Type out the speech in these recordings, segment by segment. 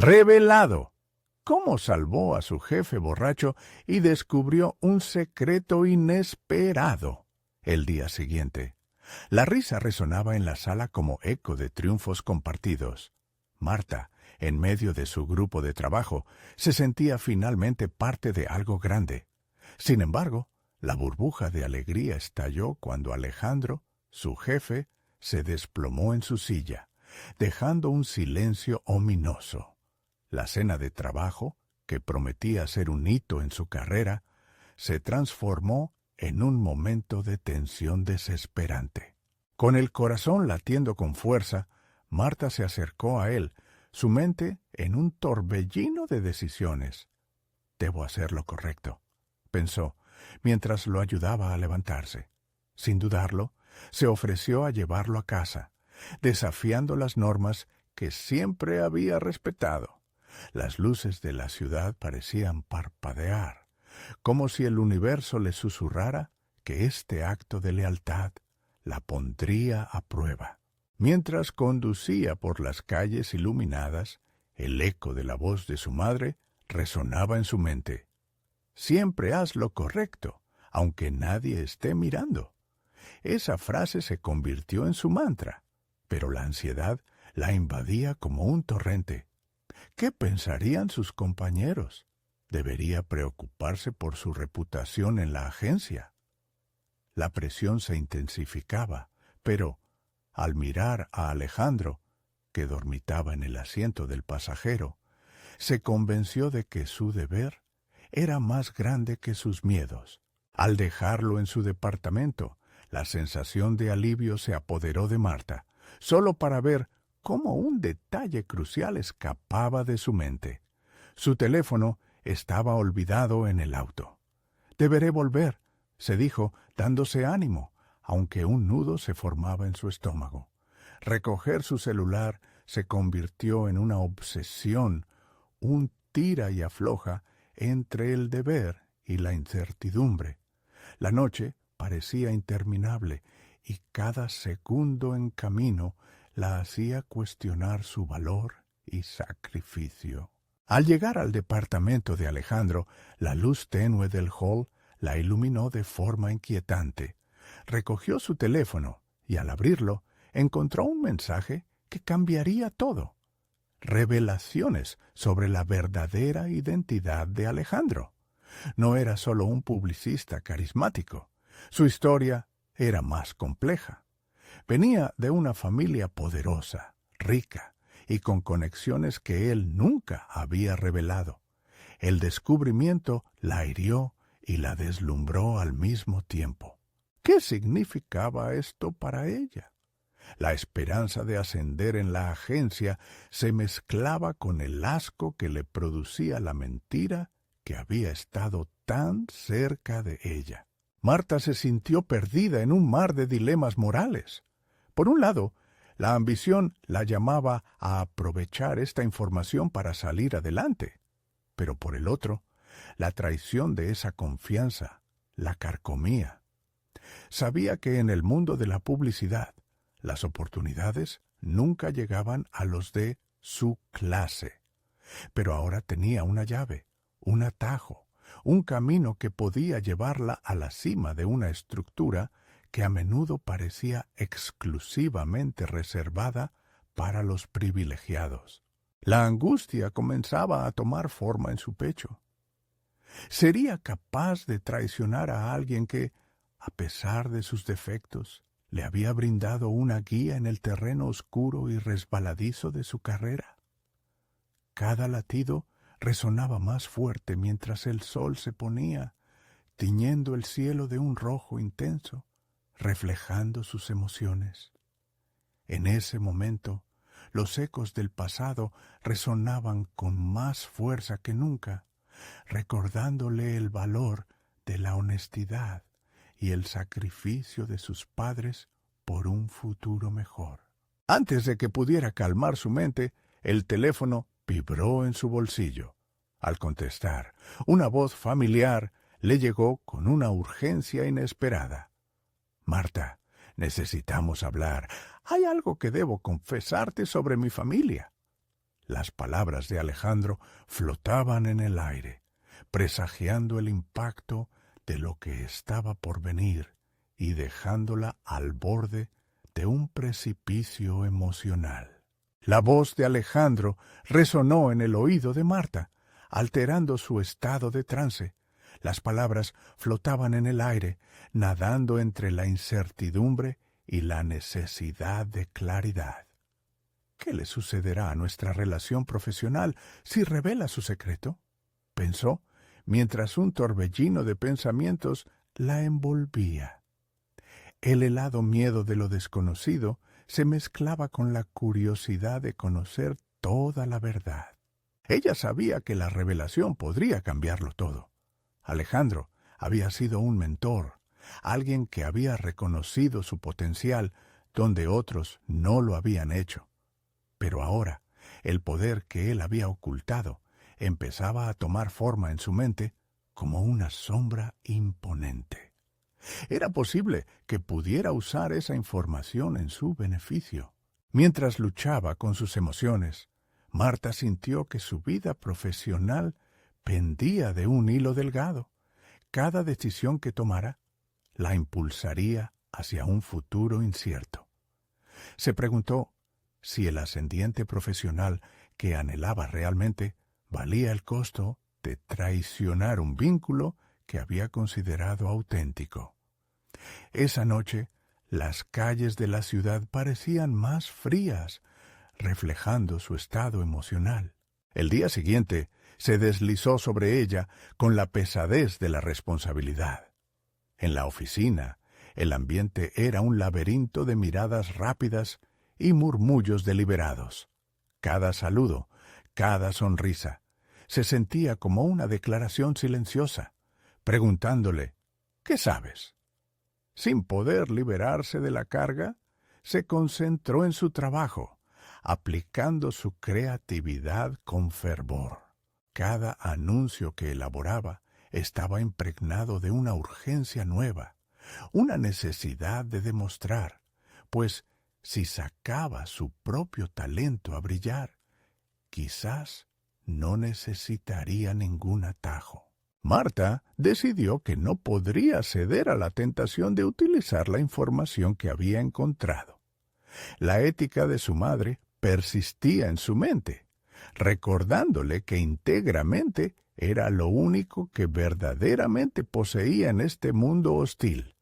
Revelado. Cómo salvó a su jefe borracho y descubrió un secreto inesperado. El día siguiente, la risa resonaba en la sala como eco de triunfos compartidos. Marta, en medio de su grupo de trabajo, se sentía finalmente parte de algo grande. Sin embargo, la burbuja de alegría estalló cuando Alejandro, su jefe, se desplomó en su silla, dejando un silencio ominoso. La cena de trabajo, que prometía ser un hito en su carrera, se transformó en un momento de tensión desesperante. Con el corazón latiendo con fuerza, Marta se acercó a él, su mente en un torbellino de decisiones. «Debo hacer lo correcto», pensó, mientras lo ayudaba a levantarse. Sin dudarlo, se ofreció a llevarlo a casa, desafiando las normas que siempre había respetado. Las luces de la ciudad parecían parpadear, como si el universo le susurrara que este acto de lealtad la pondría a prueba. Mientras conducía por las calles iluminadas, el eco de la voz de su madre resonaba en su mente. «Siempre haz lo correcto, aunque nadie esté mirando». Esa frase se convirtió en su mantra, pero la ansiedad la invadía como un torrente. ¿Qué pensarían sus compañeros? ¿Debería preocuparse por su reputación en la agencia? La presión se intensificaba, pero, al mirar a Alejandro, que dormitaba en el asiento del pasajero, se convenció de que su deber era más grande que sus miedos. Al dejarlo en su departamento, la sensación de alivio se apoderó de Marta, solo para ver cómo un detalle crucial escapaba de su mente. Su teléfono estaba olvidado en el auto. «Deberé volver», se dijo, dándose ánimo, aunque un nudo se formaba en su estómago. Recoger su celular se convirtió en una obsesión, un tira y afloja entre el deber y la incertidumbre. La noche parecía interminable y cada segundo en camino la hacía cuestionar su valor y sacrificio. Al llegar al departamento de Alejandro, la luz tenue del hall la iluminó de forma inquietante. Recogió su teléfono y al abrirlo encontró un mensaje que cambiaría todo. Revelaciones sobre la verdadera identidad de Alejandro. No era solo un publicista carismático. Su historia era más compleja. Venía de una familia poderosa, rica y con conexiones que él nunca había revelado. El descubrimiento la hirió y la deslumbró al mismo tiempo. ¿Qué significaba esto para ella? La esperanza de ascender en la agencia se mezclaba con el asco que le producía la mentira que había estado tan cerca de ella. Marta se sintió perdida en un mar de dilemas morales. Por un lado, la ambición la llamaba a aprovechar esta información para salir adelante, pero por el otro, la traición de esa confianza la carcomía. Sabía que en el mundo de la publicidad, las oportunidades nunca llegaban a los de su clase, pero ahora tenía una llave, un atajo, un camino que podía llevarla a la cima de una estructura que a menudo parecía exclusivamente reservada para los privilegiados. La angustia comenzaba a tomar forma en su pecho. ¿Sería capaz de traicionar a alguien que, a pesar de sus defectos, le había brindado una guía en el terreno oscuro y resbaladizo de su carrera? Cada latido resonaba más fuerte mientras el sol se ponía, tiñendo el cielo de un rojo intenso, reflejando sus emociones. En ese momento, los ecos del pasado resonaban con más fuerza que nunca, recordándole el valor de la honestidad y el sacrificio de sus padres por un futuro mejor. Antes de que pudiera calmar su mente, el teléfono vibró en su bolsillo. Al contestar, una voz familiar le llegó con una urgencia inesperada. «Marta, necesitamos hablar. Hay algo que debo confesarte sobre mi familia». Las palabras de Alejandro flotaban en el aire, presagiando el impacto de lo que estaba por venir y dejándola al borde de un precipicio emocional. La voz de Alejandro resonó en el oído de Marta, alterando su estado de trance. Las palabras flotaban en el aire, nadando entre la incertidumbre y la necesidad de claridad. ¿Qué le sucederá a nuestra relación profesional si revela su secreto?, pensó, mientras un torbellino de pensamientos la envolvía. El helado miedo de lo desconocido se mezclaba con la curiosidad de conocer toda la verdad. Ella sabía que la revelación podría cambiarlo todo. Alejandro había sido un mentor, alguien que había reconocido su potencial donde otros no lo habían hecho. Pero ahora, el poder que él había ocultado empezaba a tomar forma en su mente como una sombra imponente. Era posible que pudiera usar esa información en su beneficio. Mientras luchaba con sus emociones, Marta sintió que su vida profesional pendía de un hilo delgado. Cada decisión que tomara la impulsaría hacia un futuro incierto. Se preguntó si el ascendiente profesional que anhelaba realmente valía el costo de traicionar un vínculo que había considerado auténtico. Esa noche, las calles de la ciudad parecían más frías, reflejando su estado emocional. El día siguiente se deslizó sobre ella con la pesadez de la responsabilidad. En la oficina, el ambiente era un laberinto de miradas rápidas y murmullos deliberados. Cada saludo, cada sonrisa, se sentía como una declaración silenciosa, preguntándole, ¿qué sabes? Sin poder liberarse de la carga, se concentró en su trabajo, aplicando su creatividad con fervor. Cada anuncio que elaboraba estaba impregnado de una urgencia nueva, una necesidad de demostrar, pues si sacaba su propio talento a brillar, quizás no necesitaría ningún atajo. Marta decidió que no podría ceder a la tentación de utilizar la información que había encontrado. La ética de su madre persistía en su mente, recordándole que íntegramente era lo único que verdaderamente poseía en este mundo hostil.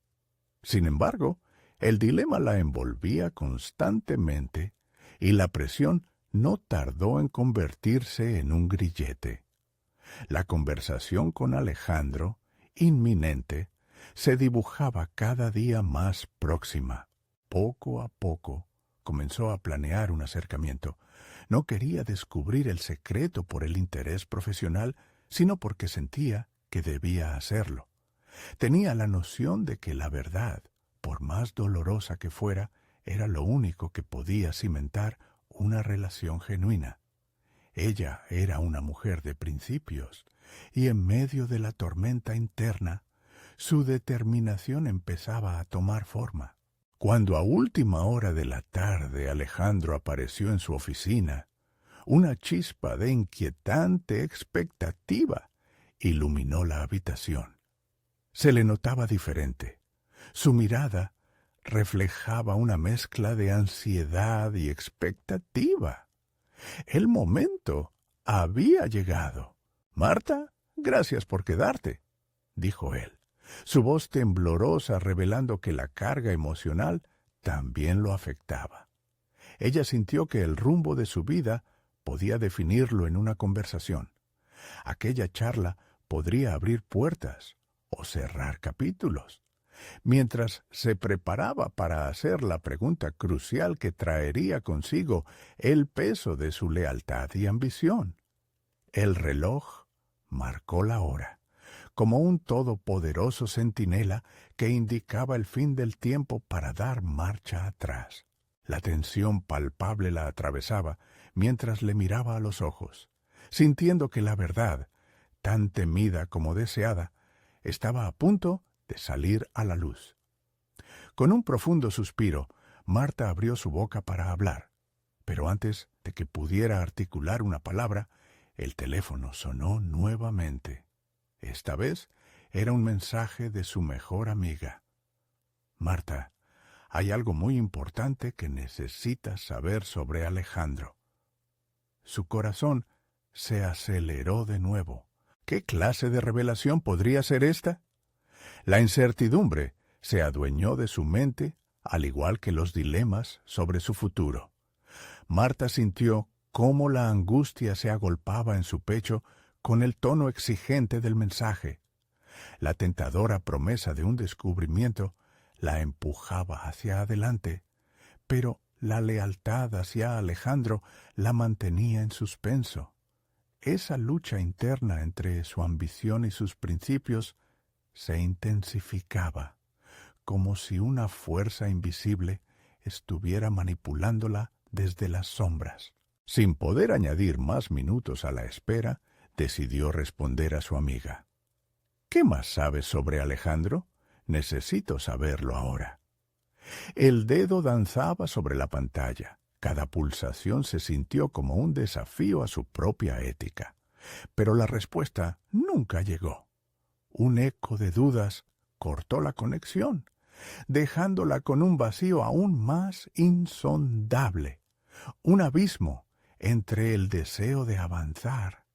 Sin embargo, el dilema la envolvía constantemente y la presión no tardó en convertirse en un grillete. La conversación con Alejandro, inminente, se dibujaba cada día más próxima. Poco a poco comenzó a planear un acercamiento. No quería descubrir el secreto por el interés profesional, sino porque sentía que debía hacerlo. Tenía la noción de que la verdad, por más dolorosa que fuera, era lo único que podía cimentar una relación genuina. Ella era una mujer de principios, y en medio de la tormenta interna, su determinación empezaba a tomar forma. Cuando a última hora de la tarde Alejandro apareció en su oficina, una chispa de inquietante expectativa iluminó la habitación. Se le notaba diferente. Su mirada reflejaba una mezcla de ansiedad y expectativa. El momento había llegado. «Marta, gracias por quedarte», dijo él, su voz temblorosa revelando que la carga emocional también lo afectaba. Ella sintió que el rumbo de su vida podía definirlo en una conversación. Aquella charla podría abrir puertas o cerrar capítulos. Mientras se preparaba para hacer la pregunta crucial que traería consigo el peso de su lealtad y ambición, el reloj marcó la hora, como un todopoderoso centinela que indicaba el fin del tiempo para dar marcha atrás. La tensión palpable la atravesaba mientras le miraba a los ojos, sintiendo que la verdad, tan temida como deseada, estaba a punto de salir a la luz. Con un profundo suspiro, Marta abrió su boca para hablar, Pero antes de que pudiera articular una palabra, el teléfono sonó nuevamente. Esta vez era un mensaje de su mejor amiga. Marta, hay algo muy importante que necesitas saber sobre Alejandro. Su corazón se aceleró de nuevo. ¿Qué clase de revelación podría ser esta? La incertidumbre se adueñó de su mente, al igual que los dilemas sobre su futuro. Marta sintió cómo la angustia se agolpaba en su pecho con el tono exigente del mensaje. La tentadora promesa de un descubrimiento la empujaba hacia adelante, pero la lealtad hacia Alejandro la mantenía en suspenso. Esa lucha interna entre su ambición y sus principios se intensificaba, como si una fuerza invisible estuviera manipulándola desde las sombras. Sin poder añadir más minutos a la espera, decidió responder a su amiga. ¿Qué más sabes sobre Alejandro? Necesito saberlo ahora. El dedo danzaba sobre la pantalla. Cada pulsación se sintió como un desafío a su propia ética. Pero la respuesta nunca llegó. Un eco de dudas cortó la conexión, dejándola con un vacío aún más insondable, un abismo entre el deseo de avanzar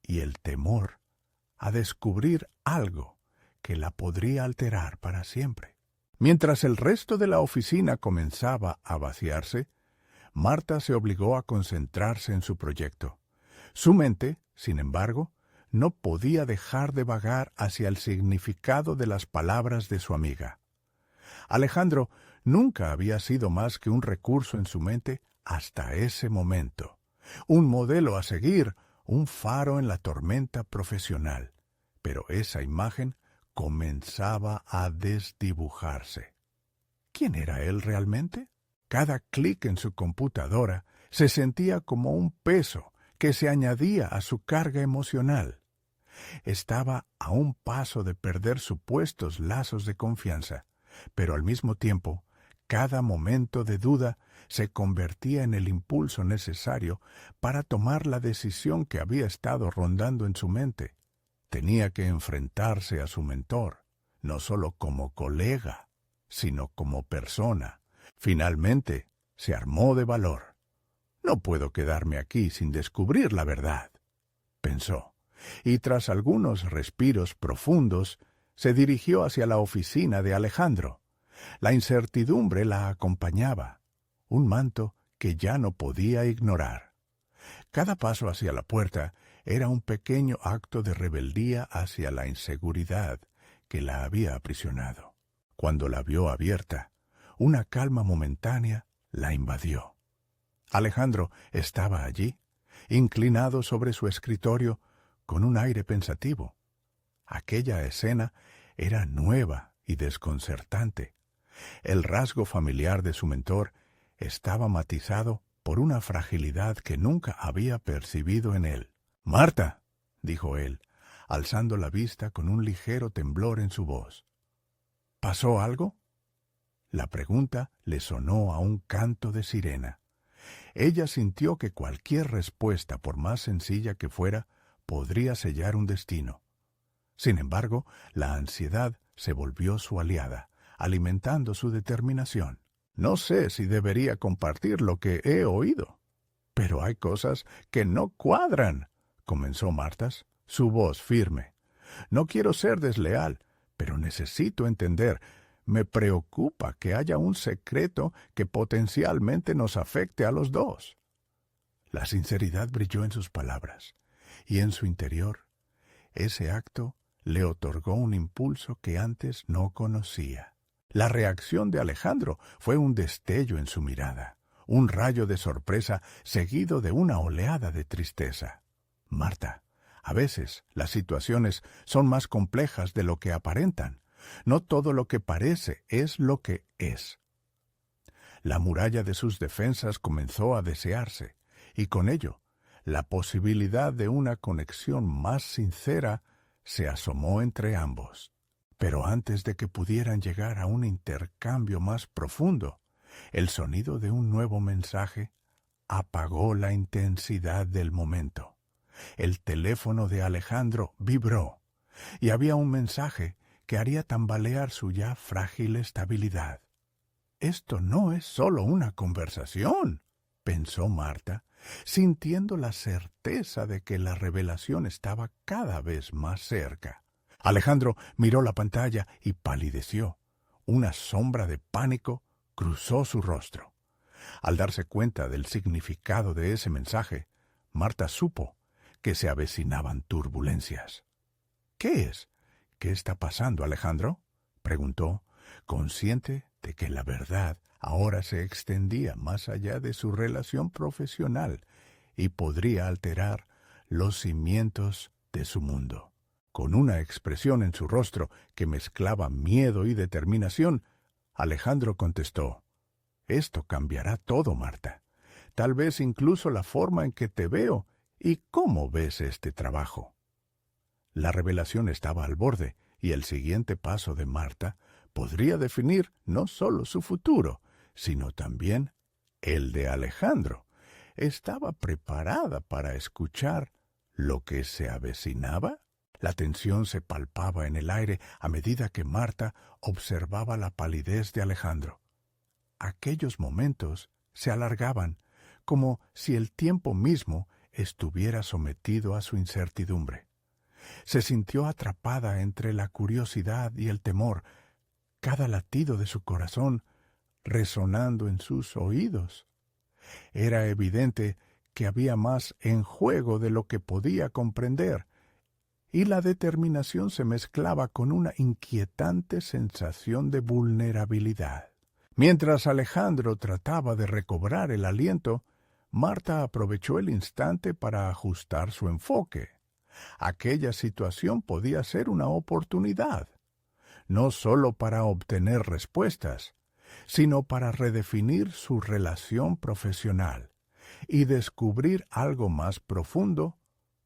y el temor a descubrir algo que la podría alterar para siempre. Mientras el resto de la oficina comenzaba a vaciarse, Marta se obligó a concentrarse en su proyecto. Su mente, sin embargo, no podía dejar de vagar hacia el significado de las palabras de su amiga. Alejandro nunca había sido más que un recurso en su mente hasta ese momento, un modelo a seguir, un faro en la tormenta profesional. Pero esa imagen comenzaba a desdibujarse. ¿Quién era él realmente? Cada clic en su computadora se sentía como un peso que se añadía a su carga emocional. Estaba a un paso de perder supuestos lazos de confianza, pero al mismo tiempo, cada momento de duda se convertía en el impulso necesario para tomar la decisión que había estado rondando en su mente. Tenía que enfrentarse a su mentor, no solo como colega, sino como persona. Finalmente, se armó de valor. No puedo quedarme aquí sin descubrir la verdad, pensó, y tras algunos respiros profundos, se dirigió hacia la oficina de Alejandro. La incertidumbre la acompañaba, un manto que ya no podía ignorar. Cada paso hacia la puerta era un pequeño acto de rebeldía hacia la inseguridad que la había aprisionado. Cuando la vio abierta, una calma momentánea la invadió. Alejandro estaba allí, inclinado sobre su escritorio, con un aire pensativo. Aquella escena era nueva y desconcertante. El rasgo familiar de su mentor estaba matizado por una fragilidad que nunca había percibido en él. «Marta», dijo él, alzando la vista con un ligero temblor en su voz. «¿Pasó algo?» La pregunta le sonó a un canto de sirena. Ella sintió que cualquier respuesta, por más sencilla que fuera, podría sellar un destino. Sin embargo, la ansiedad se volvió su aliada, alimentando su determinación. «No sé si debería compartir lo que he oído, pero hay cosas que no cuadran», comenzó Marta, su voz firme. «No quiero ser desleal, pero necesito entender. Me preocupa que haya un secreto que potencialmente nos afecte a los dos». La sinceridad brilló en sus palabras, y en su interior, ese acto le otorgó un impulso que antes no conocía. La reacción de Alejandro fue un destello en su mirada, un rayo de sorpresa seguido de una oleada de tristeza. «Marta, a veces las situaciones son más complejas de lo que aparentan. No todo lo que parece es lo que es». La muralla de sus defensas comenzó a desearse, y con ello, la posibilidad de una conexión más sincera se asomó entre ambos. Pero antes de que pudieran llegar a un intercambio más profundo, el sonido de un nuevo mensaje apagó la intensidad del momento. El teléfono de Alejandro vibró, y había un mensaje que haría tambalear su ya frágil estabilidad. «Esto no es solo una conversación», pensó Marta, sintiendo la certeza de que la revelación estaba cada vez más cerca. Alejandro miró la pantalla y palideció. Una sombra de pánico cruzó su rostro. Al darse cuenta del significado de ese mensaje, Marta supo que se avecinaban turbulencias. «¿Qué es? ¿Qué está pasando, Alejandro?», preguntó, consciente de que la verdad ahora se extendía más allá de su relación profesional y podría alterar los cimientos de su mundo. Con una expresión en su rostro que mezclaba miedo y determinación, Alejandro contestó: «Esto cambiará todo, Marta. Tal vez incluso la forma en que te veo y cómo ves este trabajo». La revelación estaba al borde, y el siguiente paso de Marta podría definir no solo su futuro, sino también el de Alejandro. ¿Estaba preparada para escuchar lo que se avecinaba? La tensión se palpaba en el aire a medida que Marta observaba la palidez de Alejandro. Aquellos momentos se alargaban, como si el tiempo mismo estuviera sometido a su incertidumbre. Se sintió atrapada entre la curiosidad y el temor, cada latido de su corazón resonando en sus oídos. Era evidente que había más en juego de lo que podía comprender, y la determinación se mezclaba con una inquietante sensación de vulnerabilidad. Mientras Alejandro trataba de recobrar el aliento, Marta aprovechó el instante para ajustar su enfoque. Aquella situación podía ser una oportunidad, no solo para obtener respuestas, sino para redefinir su relación profesional y descubrir algo más profundo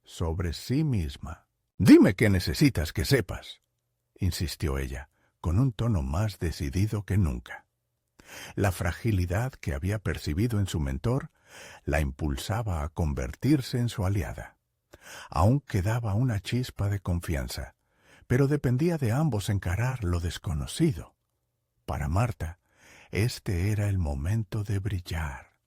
sobre sí misma. «Dime qué necesitas que sepas», insistió ella, con un tono más decidido que nunca. La fragilidad que había percibido en su mentor la impulsaba a convertirse en su aliada. Aún quedaba una chispa de confianza, pero dependía de ambos encarar lo desconocido. Para Marta, este era el momento de brillar,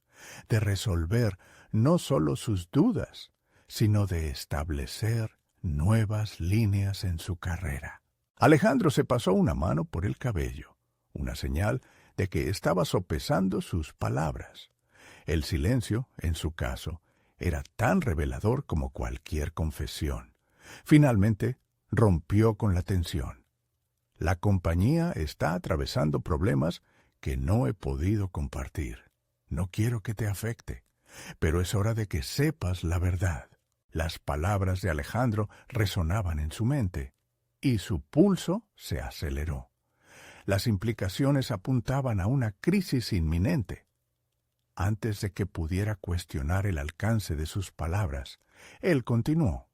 de resolver no solo sus dudas, sino de establecer nuevas líneas en su carrera. Alejandro se pasó una mano por el cabello, una señal de que estaba sopesando sus palabras. El silencio, en su caso, era tan revelador como cualquier confesión. Finalmente, rompió con la tensión. «La compañía está atravesando problemas que no he podido compartir. No quiero que te afecte, pero es hora de que sepas la verdad». Las palabras de Alejandro resonaban en su mente, y su pulso se aceleró. Las implicaciones apuntaban a una crisis inminente. Antes de que pudiera cuestionar el alcance de sus palabras, él continuó: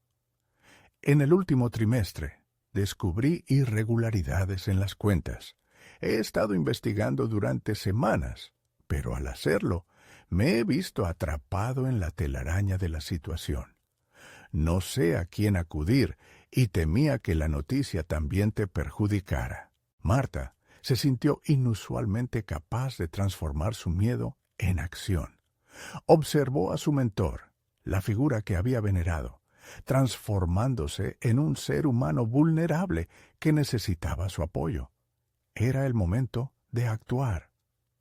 «En el último trimestre descubrí irregularidades en las cuentas. He estado investigando durante semanas, pero al hacerlo me he visto atrapado en la telaraña de la situación. No sé a quién acudir y temía que la noticia también te perjudicara». Marta se sintió inusualmente capaz de transformar su miedo en acción. Observó a su mentor, la figura que había venerado, transformándose en un ser humano vulnerable que necesitaba su apoyo. Era el momento de actuar.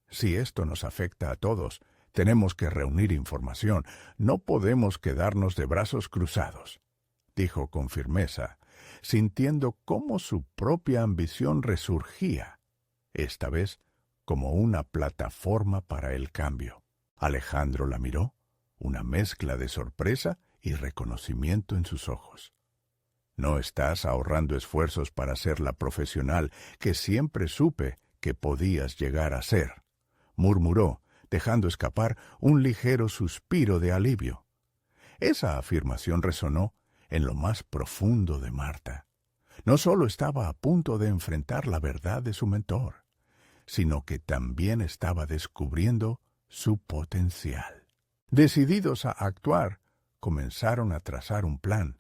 «Si esto nos afecta a todos, tenemos que reunir información. No podemos quedarnos de brazos cruzados», dijo con firmeza, sintiendo cómo su propia ambición resurgía, esta vez como una plataforma para el cambio. Alejandro la miró, una mezcla de sorpresa y reconocimiento en sus ojos. «No estás ahorrando esfuerzos para ser la profesional que siempre supe que podías llegar a ser», murmuró, dejando escapar un ligero suspiro de alivio. Esa afirmación resonó en lo más profundo de Marta. No solo estaba a punto de enfrentar la verdad de su mentor, sino que también estaba descubriendo su potencial. Decididos a actuar, comenzaron a trazar un plan.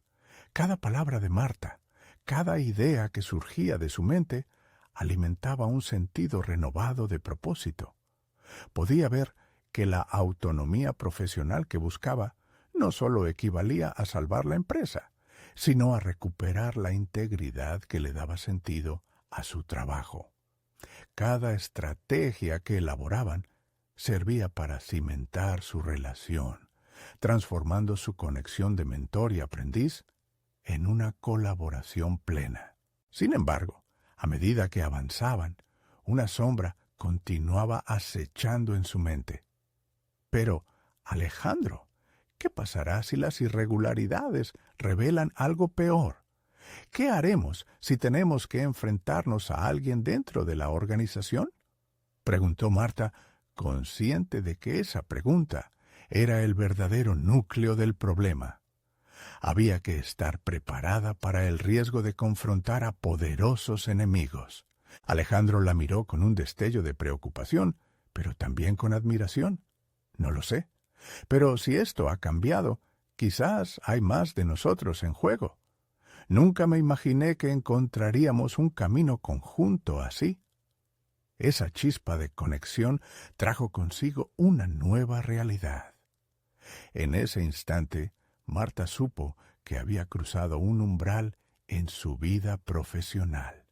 Cada palabra de Marta, cada idea que surgía de su mente, alimentaba un sentido renovado de propósito. Podía ver que la autonomía profesional que buscaba no solo equivalía a salvar la empresa, sino a recuperar la integridad que le daba sentido a su trabajo. Cada estrategia que elaboraban servía para cimentar su relación, transformando su conexión de mentor y aprendiz en una colaboración plena. Sin embargo, a medida que avanzaban, una sombra continuaba acechando en su mente. Pero, Alejandro, ¿qué pasará si las irregularidades revelan algo peor? ¿Qué haremos si tenemos que enfrentarnos a alguien dentro de la organización? Preguntó Marta, consciente de que esa pregunta era el verdadero núcleo del problema. Había que estar preparada para el riesgo de confrontar a poderosos enemigos. Alejandro la miró con un destello de preocupación, pero también con admiración. No lo sé. Pero si esto ha cambiado, quizás hay más de nosotros en juego. Nunca me imaginé que encontraríamos un camino conjunto así. Esa chispa de conexión trajo consigo una nueva realidad. En ese instante, Marta supo que había cruzado un umbral en su vida profesional.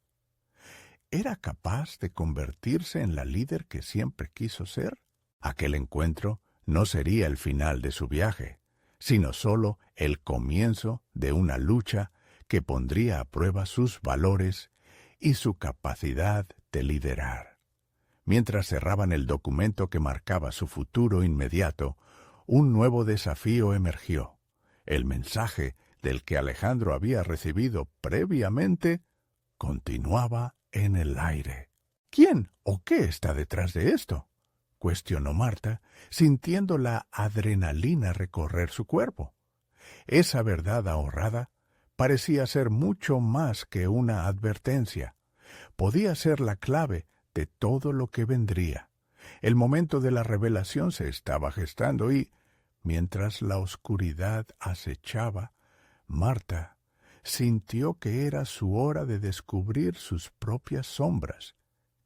¿Era capaz de convertirse en la líder que siempre quiso ser? Aquel encuentro no sería el final de su viaje, sino solo el comienzo de una lucha que pondría a prueba sus valores y su capacidad de liderar. Mientras cerraban el documento que marcaba su futuro inmediato, un nuevo desafío emergió. El mensaje del que Alejandro había recibido previamente continuaba en el aire. ¿Quién o qué está detrás de esto?, cuestionó Marta, sintiendo la adrenalina recorrer su cuerpo. Esa verdad ahorrada parecía ser mucho más que una advertencia. Podía ser la clave de todo lo que vendría. El momento de la revelación se estaba gestando y, mientras la oscuridad acechaba, Marta sintió que era su hora de descubrir sus propias sombras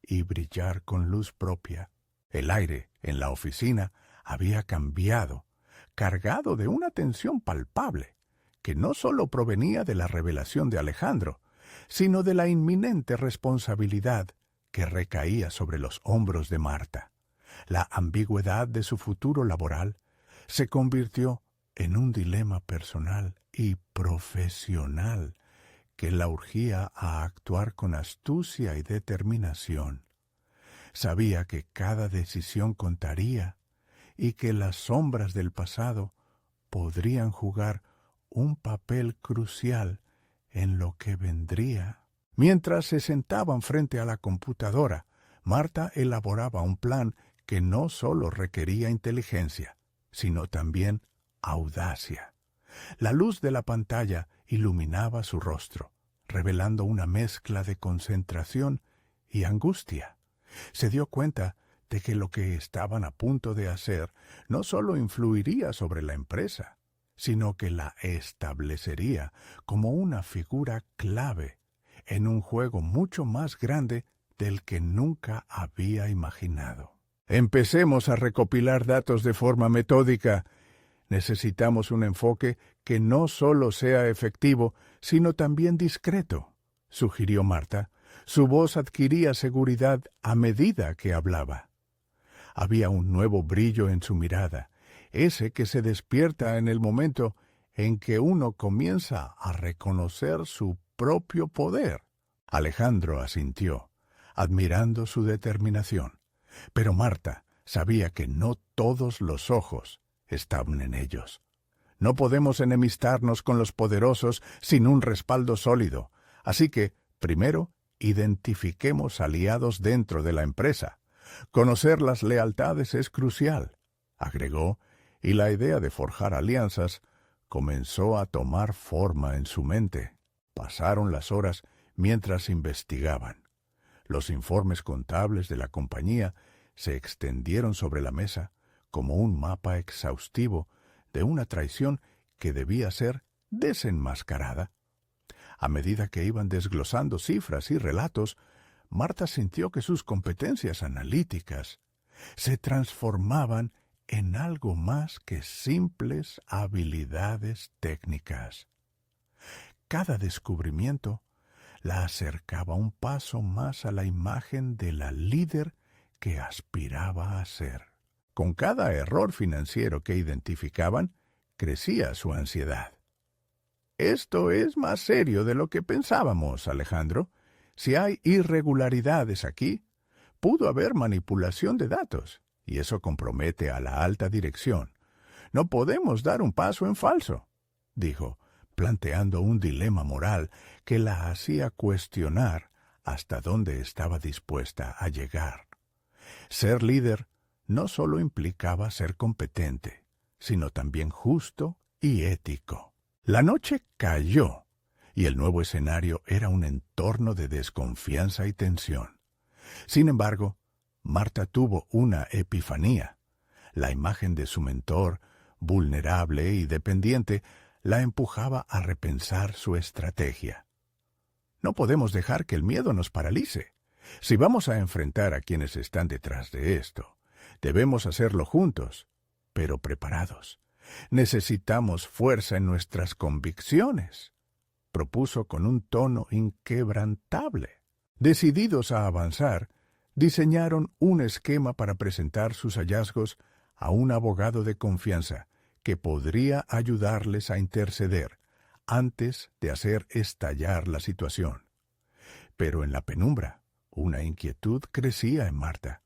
y brillar con luz propia. El aire en la oficina había cambiado, cargado de una tensión palpable, que no sólo provenía de la revelación de Alejandro, sino de la inminente responsabilidad que recaía sobre los hombros de Marta. La ambigüedad de su futuro laboral se convirtió en un dilema personal y profesional que la urgía a actuar con astucia y determinación. Sabía que cada decisión contaría y que las sombras del pasado podrían jugar un papel crucial en lo que vendría. Mientras se sentaban frente a la computadora, Marta elaboraba un plan que no solo requería inteligencia, sino también audacia. La luz de la pantalla iluminaba su rostro, revelando una mezcla de concentración y angustia. Se dio cuenta de que lo que estaban a punto de hacer no solo influiría sobre la empresa, sino que la establecería como una figura clave en un juego mucho más grande del que nunca había imaginado. Empecemos a recopilar datos de forma metódica. Necesitamos un enfoque que no solo sea efectivo, sino también discreto, sugirió Marta. Su voz adquiría seguridad a medida que hablaba. Había un nuevo brillo en su mirada, ese que se despierta en el momento en que uno comienza a reconocer su propio poder. Alejandro asintió, admirando su determinación. Pero Marta sabía que no todos los ojos estaban en ellos. No podemos enemistarnos con los poderosos sin un respaldo sólido, así que, primero, identifiquemos aliados dentro de la empresa. Conocer las lealtades es crucial, agregó, y la idea de forjar alianzas comenzó a tomar forma en su mente. Pasaron las horas mientras investigaban. Los informes contables de la compañía se extendieron sobre la mesa, como un mapa exhaustivo de una traición que debía ser desenmascarada. A medida que iban desglosando cifras y relatos, Marta sintió que sus competencias analíticas se transformaban en algo más que simples habilidades técnicas. Cada descubrimiento la acercaba un paso más a la imagen de la líder que aspiraba a ser. Con cada error financiero que identificaban, crecía su ansiedad. Esto es más serio de lo que pensábamos, Alejandro. Si hay irregularidades aquí, pudo haber manipulación de datos, y eso compromete a la alta dirección. No podemos dar un paso en falso, dijo, planteando un dilema moral que la hacía cuestionar hasta dónde estaba dispuesta a llegar. Ser líder no solo implicaba ser competente, sino también justo y ético. La noche cayó, y el nuevo escenario era un entorno de desconfianza y tensión. Sin embargo, Marta tuvo una epifanía. La imagen de su mentor, vulnerable y dependiente, la empujaba a repensar su estrategia. No podemos dejar que el miedo nos paralice. Si vamos a enfrentar a quienes están detrás de esto, debemos hacerlo juntos, pero preparados. Necesitamos fuerza en nuestras convicciones, propuso con un tono inquebrantable. Decididos a avanzar, diseñaron un esquema para presentar sus hallazgos a un abogado de confianza que podría ayudarles a interceder antes de hacer estallar la situación. Pero en la penumbra, una inquietud crecía en Marta.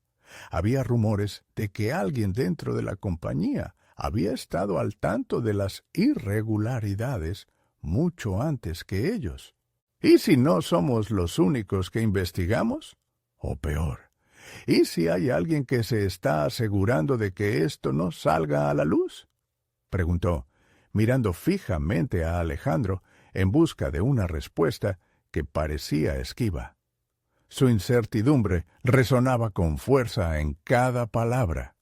Había rumores de que alguien dentro de la compañía había estado al tanto de las irregularidades mucho antes que ellos. ¿Y si no somos los únicos que investigamos? O peor, ¿y si hay alguien que se está asegurando de que esto no salga a la luz? Preguntó, mirando fijamente a Alejandro en busca de una respuesta que parecía esquiva. Su incertidumbre resonaba con fuerza en cada palabra.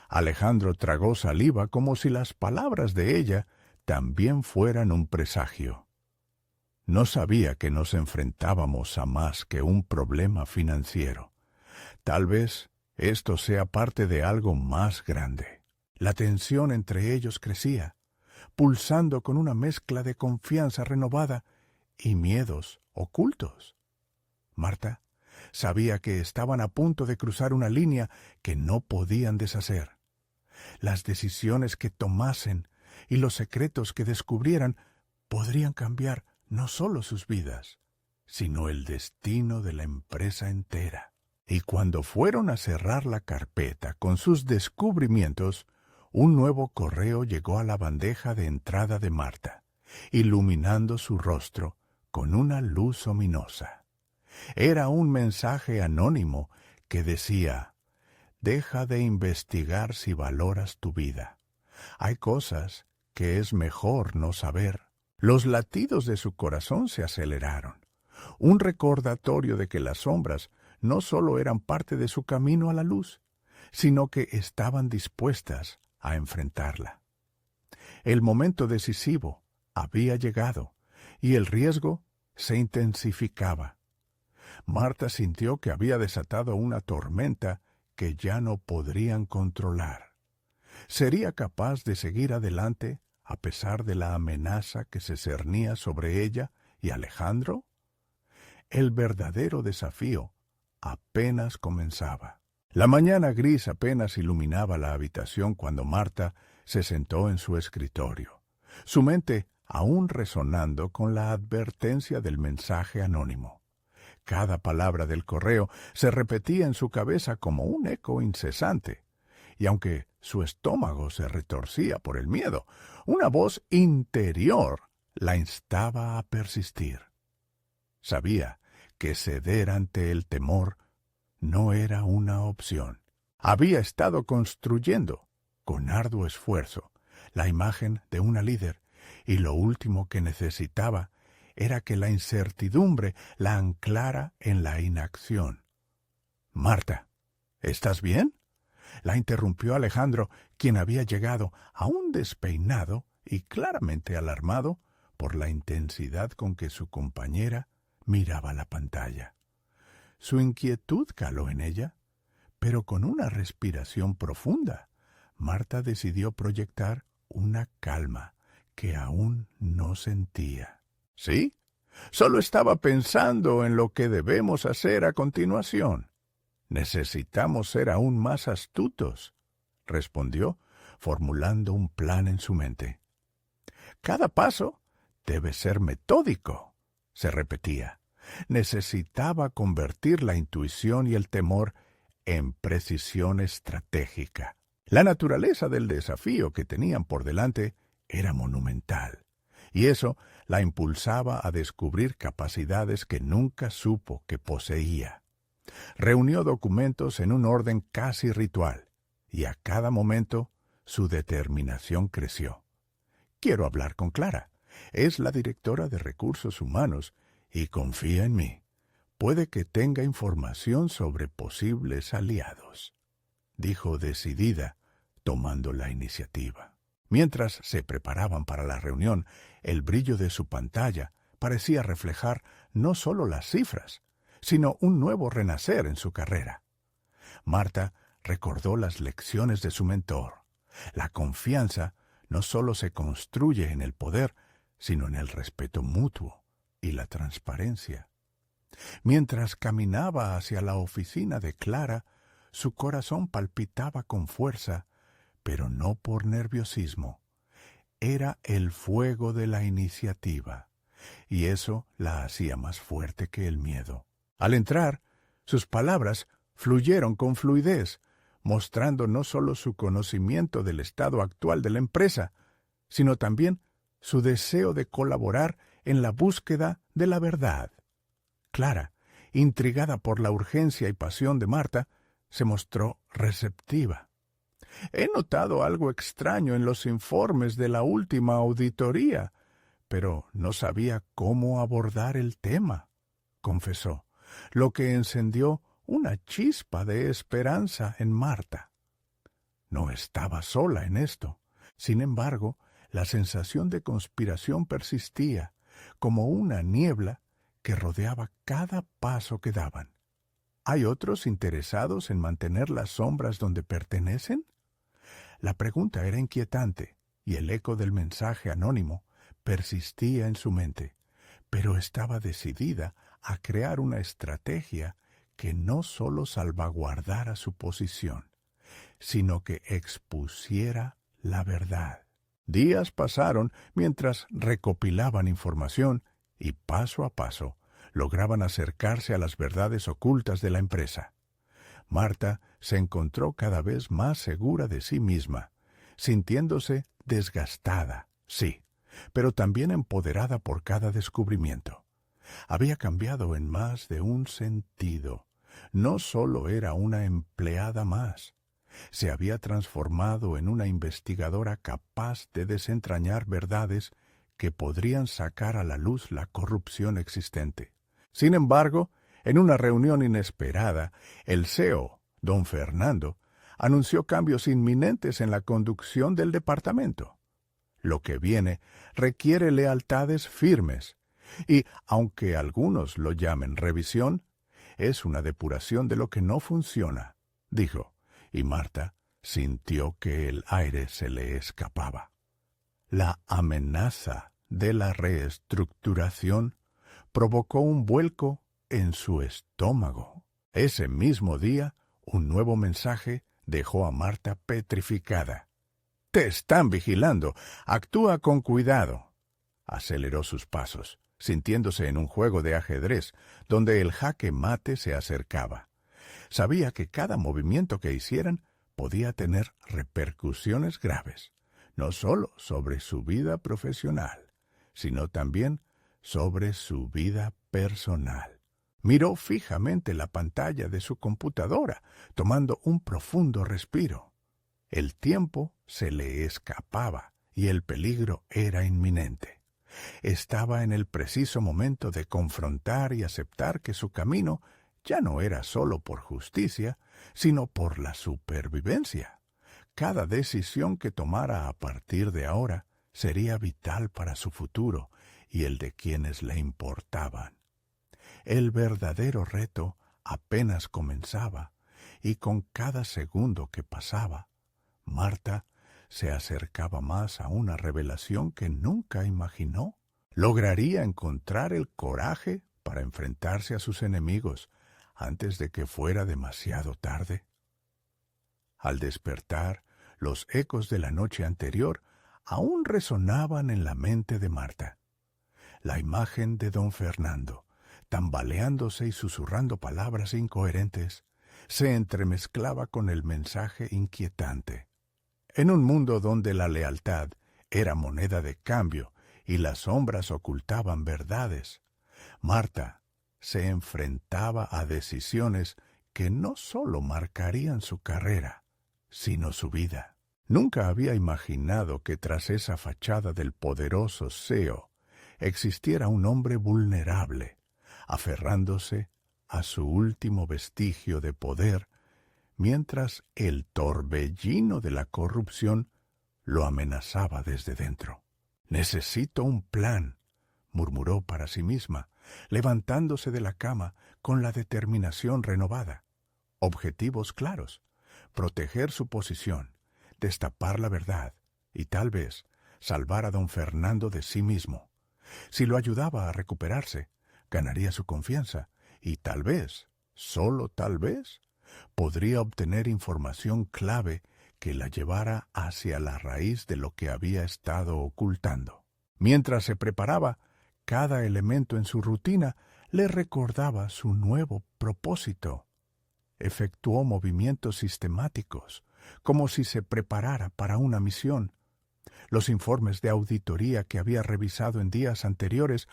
Alejandro tragó saliva como si las palabras de ella también fueran un presagio. No sabía que nos enfrentábamos a más que un problema financiero. Tal vez esto sea parte de algo más grande. La tensión entre ellos crecía, pulsando con una mezcla de confianza renovada y miedos ocultos. Marta sabía que estaban a punto de cruzar una línea que no podían deshacer. Las decisiones que tomasen y los secretos que descubrieran podrían cambiar no solo sus vidas, sino el destino de la empresa entera. Y cuando fueron a cerrar la carpeta con sus descubrimientos, un nuevo correo llegó a la bandeja de entrada de Marta, iluminando su rostro con una luz ominosa. Era un mensaje anónimo que decía: «Deja de investigar si valoras tu vida. Hay cosas que es mejor no saber». Los latidos de su corazón se aceleraron. Un recordatorio de que las sombras no solo eran parte de su camino a la luz, sino que estaban dispuestas a enfrentarla. El momento decisivo había llegado y el riesgo se intensificaba. Marta sintió que había desatado una tormenta que ya no podrían controlar. ¿Sería capaz de seguir adelante a pesar de la amenaza que se cernía sobre ella y Alejandro? El verdadero desafío apenas comenzaba. La mañana gris apenas iluminaba la habitación cuando Marta se sentó en su escritorio, su mente aún resonando con la advertencia del mensaje anónimo. Cada palabra del correo se repetía en su cabeza como un eco incesante, y aunque su estómago se retorcía por el miedo, una voz interior la instaba a persistir. Sabía que ceder ante el temor no era una opción. Había estado construyendo, con arduo esfuerzo, la imagen de una líder, y lo último que necesitaba era que la incertidumbre la anclara en la inacción. «Marta, ¿estás bien?», La interrumpió Alejandro, quien había llegado aún despeinado y claramente alarmado por la intensidad con que su compañera miraba la pantalla. Su inquietud caló en ella, pero con una respiración profunda, Marta decidió proyectar una calma que aún no sentía. ¿Sí? Solo estaba pensando en lo que debemos hacer a continuación. Necesitamos ser aún más astutos, respondió, formulando un plan en su mente. Cada paso debe ser metódico, se repetía. Necesitaba convertir la intuición y el temor en precisión estratégica. La naturaleza del desafío que tenían por delante era monumental, y eso la impulsaba a descubrir capacidades que nunca supo que poseía. Reunió documentos en un orden casi ritual, y a cada momento su determinación creció. Quiero hablar con Clara. Es la directora de Recursos Humanos y confía en mí. Puede que tenga información sobre posibles aliados, dijo decidida, tomando la iniciativa. Mientras se preparaban para la reunión, el brillo de su pantalla parecía reflejar no solo las cifras, sino un nuevo renacer en su carrera. Marta recordó las lecciones de su mentor. La confianza no solo se construye en el poder, sino en el respeto mutuo y la transparencia. Mientras caminaba hacia la oficina de Clara, su corazón palpitaba con fuerza, pero no por nerviosismo. Era el fuego de la iniciativa, y eso la hacía más fuerte que el miedo. Al entrar, sus palabras fluyeron con fluidez, mostrando no solo su conocimiento del estado actual de la empresa, sino también su deseo de colaborar en la búsqueda de la verdad. Clara, intrigada por la urgencia y pasión de Marta, se mostró receptiva. He notado algo extraño en los informes de la última auditoría, pero no sabía cómo abordar el tema, confesó, lo que encendió una chispa de esperanza en Marta. No estaba sola en esto. Sin embargo, la sensación de conspiración persistía, como una niebla que rodeaba cada paso que daban. ¿Hay otros interesados en mantener las sombras donde pertenecen? La pregunta era inquietante, y el eco del mensaje anónimo persistía en su mente, pero estaba decidida a crear una estrategia que no solo salvaguardara su posición, sino que expusiera la verdad. Días pasaron mientras recopilaban información y paso a paso lograban acercarse a las verdades ocultas de la empresa. Marta se encontró cada vez más segura de sí misma, sintiéndose desgastada, sí, pero también empoderada por cada descubrimiento. Había cambiado en más de un sentido. No solo era una empleada más, se había transformado en una investigadora capaz de desentrañar verdades que podrían sacar a la luz la corrupción existente. Sin embargo, en una reunión inesperada, el CEO, don Fernando, anunció cambios inminentes en la conducción del departamento. Lo que viene requiere lealtades firmes, y, aunque algunos lo llamen revisión, es una depuración de lo que no funciona, dijo, y Marta sintió que el aire se le escapaba. La amenaza de la reestructuración provocó un vuelco en su estómago. Ese mismo día, un nuevo mensaje dejó a Marta petrificada. «Te están vigilando. Actúa con cuidado». Aceleró sus pasos, sintiéndose en un juego de ajedrez, donde el jaque mate se acercaba. Sabía que cada movimiento que hicieran podía tener repercusiones graves, no solo sobre su vida profesional, sino también sobre su vida personal. Miró fijamente la pantalla de su computadora, tomando un profundo respiro. El tiempo se le escapaba y el peligro era inminente. Estaba en el preciso momento de confrontar y aceptar que su camino ya no era solo por justicia, sino por la supervivencia. Cada decisión que tomara a partir de ahora sería vital para su futuro y el de quienes le importaban. El verdadero reto apenas comenzaba, y con cada segundo que pasaba, Marta se acercaba más a una revelación que nunca imaginó. Lograría encontrar el coraje para enfrentarse a sus enemigos antes de que fuera demasiado tarde. Al despertar, los ecos de la noche anterior aún resonaban en la mente de Marta. La imagen de don Fernando, tambaleándose y susurrando palabras incoherentes, se entremezclaba con el mensaje inquietante. En un mundo donde la lealtad era moneda de cambio y las sombras ocultaban verdades, Marta se enfrentaba a decisiones que no solo marcarían su carrera, sino su vida. Nunca había imaginado que tras esa fachada del poderoso CEO existiera un hombre vulnerable, aferrándose a su último vestigio de poder, mientras el torbellino de la corrupción lo amenazaba desde dentro. «Necesito un plan», murmuró para sí misma, levantándose de la cama con la determinación renovada. Objetivos claros: proteger su posición, destapar la verdad y tal vez salvar a don Fernando de sí mismo. Si lo ayudaba a recuperarse, ganaría su confianza y tal vez, solo tal vez, podría obtener información clave que la llevara hacia la raíz de lo que había estado ocultando. Mientras se preparaba, cada elemento en su rutina le recordaba su nuevo propósito. Efectuó movimientos sistemáticos, como si se preparara para una misión. Los informes de auditoría que había revisado en días anteriores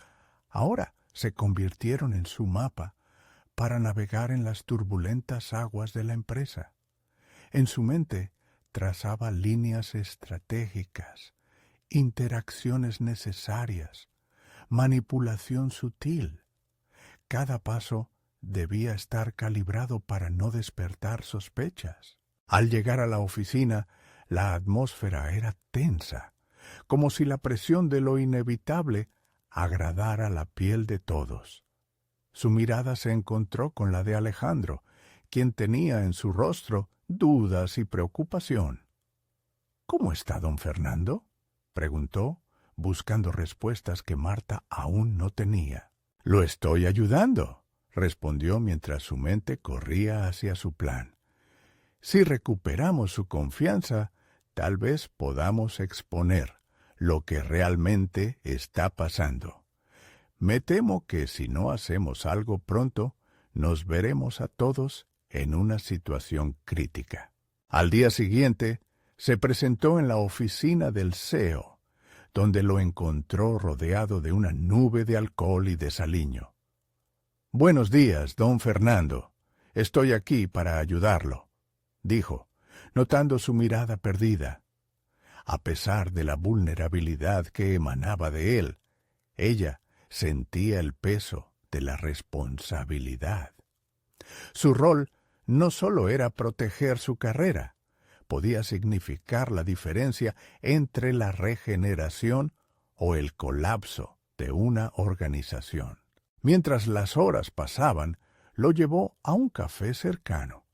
ahora se convirtieron en su mapa para navegar en las turbulentas aguas de la empresa. En su mente trazaba líneas estratégicas, interacciones necesarias, manipulación sutil. Cada paso debía estar calibrado para no despertar sospechas. Al llegar a la oficina, la atmósfera era tensa, como si la presión de lo inevitable agradara la piel de todos. Su mirada se encontró con la de Alejandro, quien tenía en su rostro dudas y preocupación. «¿Cómo está don Fernando?», preguntó, buscando respuestas que Marta aún no tenía. «Lo estoy ayudando», respondió mientras su mente corría hacia su plan. «Si recuperamos su confianza, tal vez podamos exponer lo que realmente está pasando. Me temo que si no hacemos algo pronto, nos veremos a todos en una situación crítica». Al día siguiente, se presentó en la oficina del CEO, donde lo encontró rodeado de una nube de alcohol y desaliño. «Buenos días, don Fernando. Estoy aquí para ayudarlo», dijo, notando su mirada perdida. A pesar de la vulnerabilidad que emanaba de él, ella sentía el peso de la responsabilidad. Su rol no solo era proteger su carrera, podía significar la diferencia entre la regeneración o el colapso de una organización. Mientras las horas pasaban, lo llevó a un café cercano.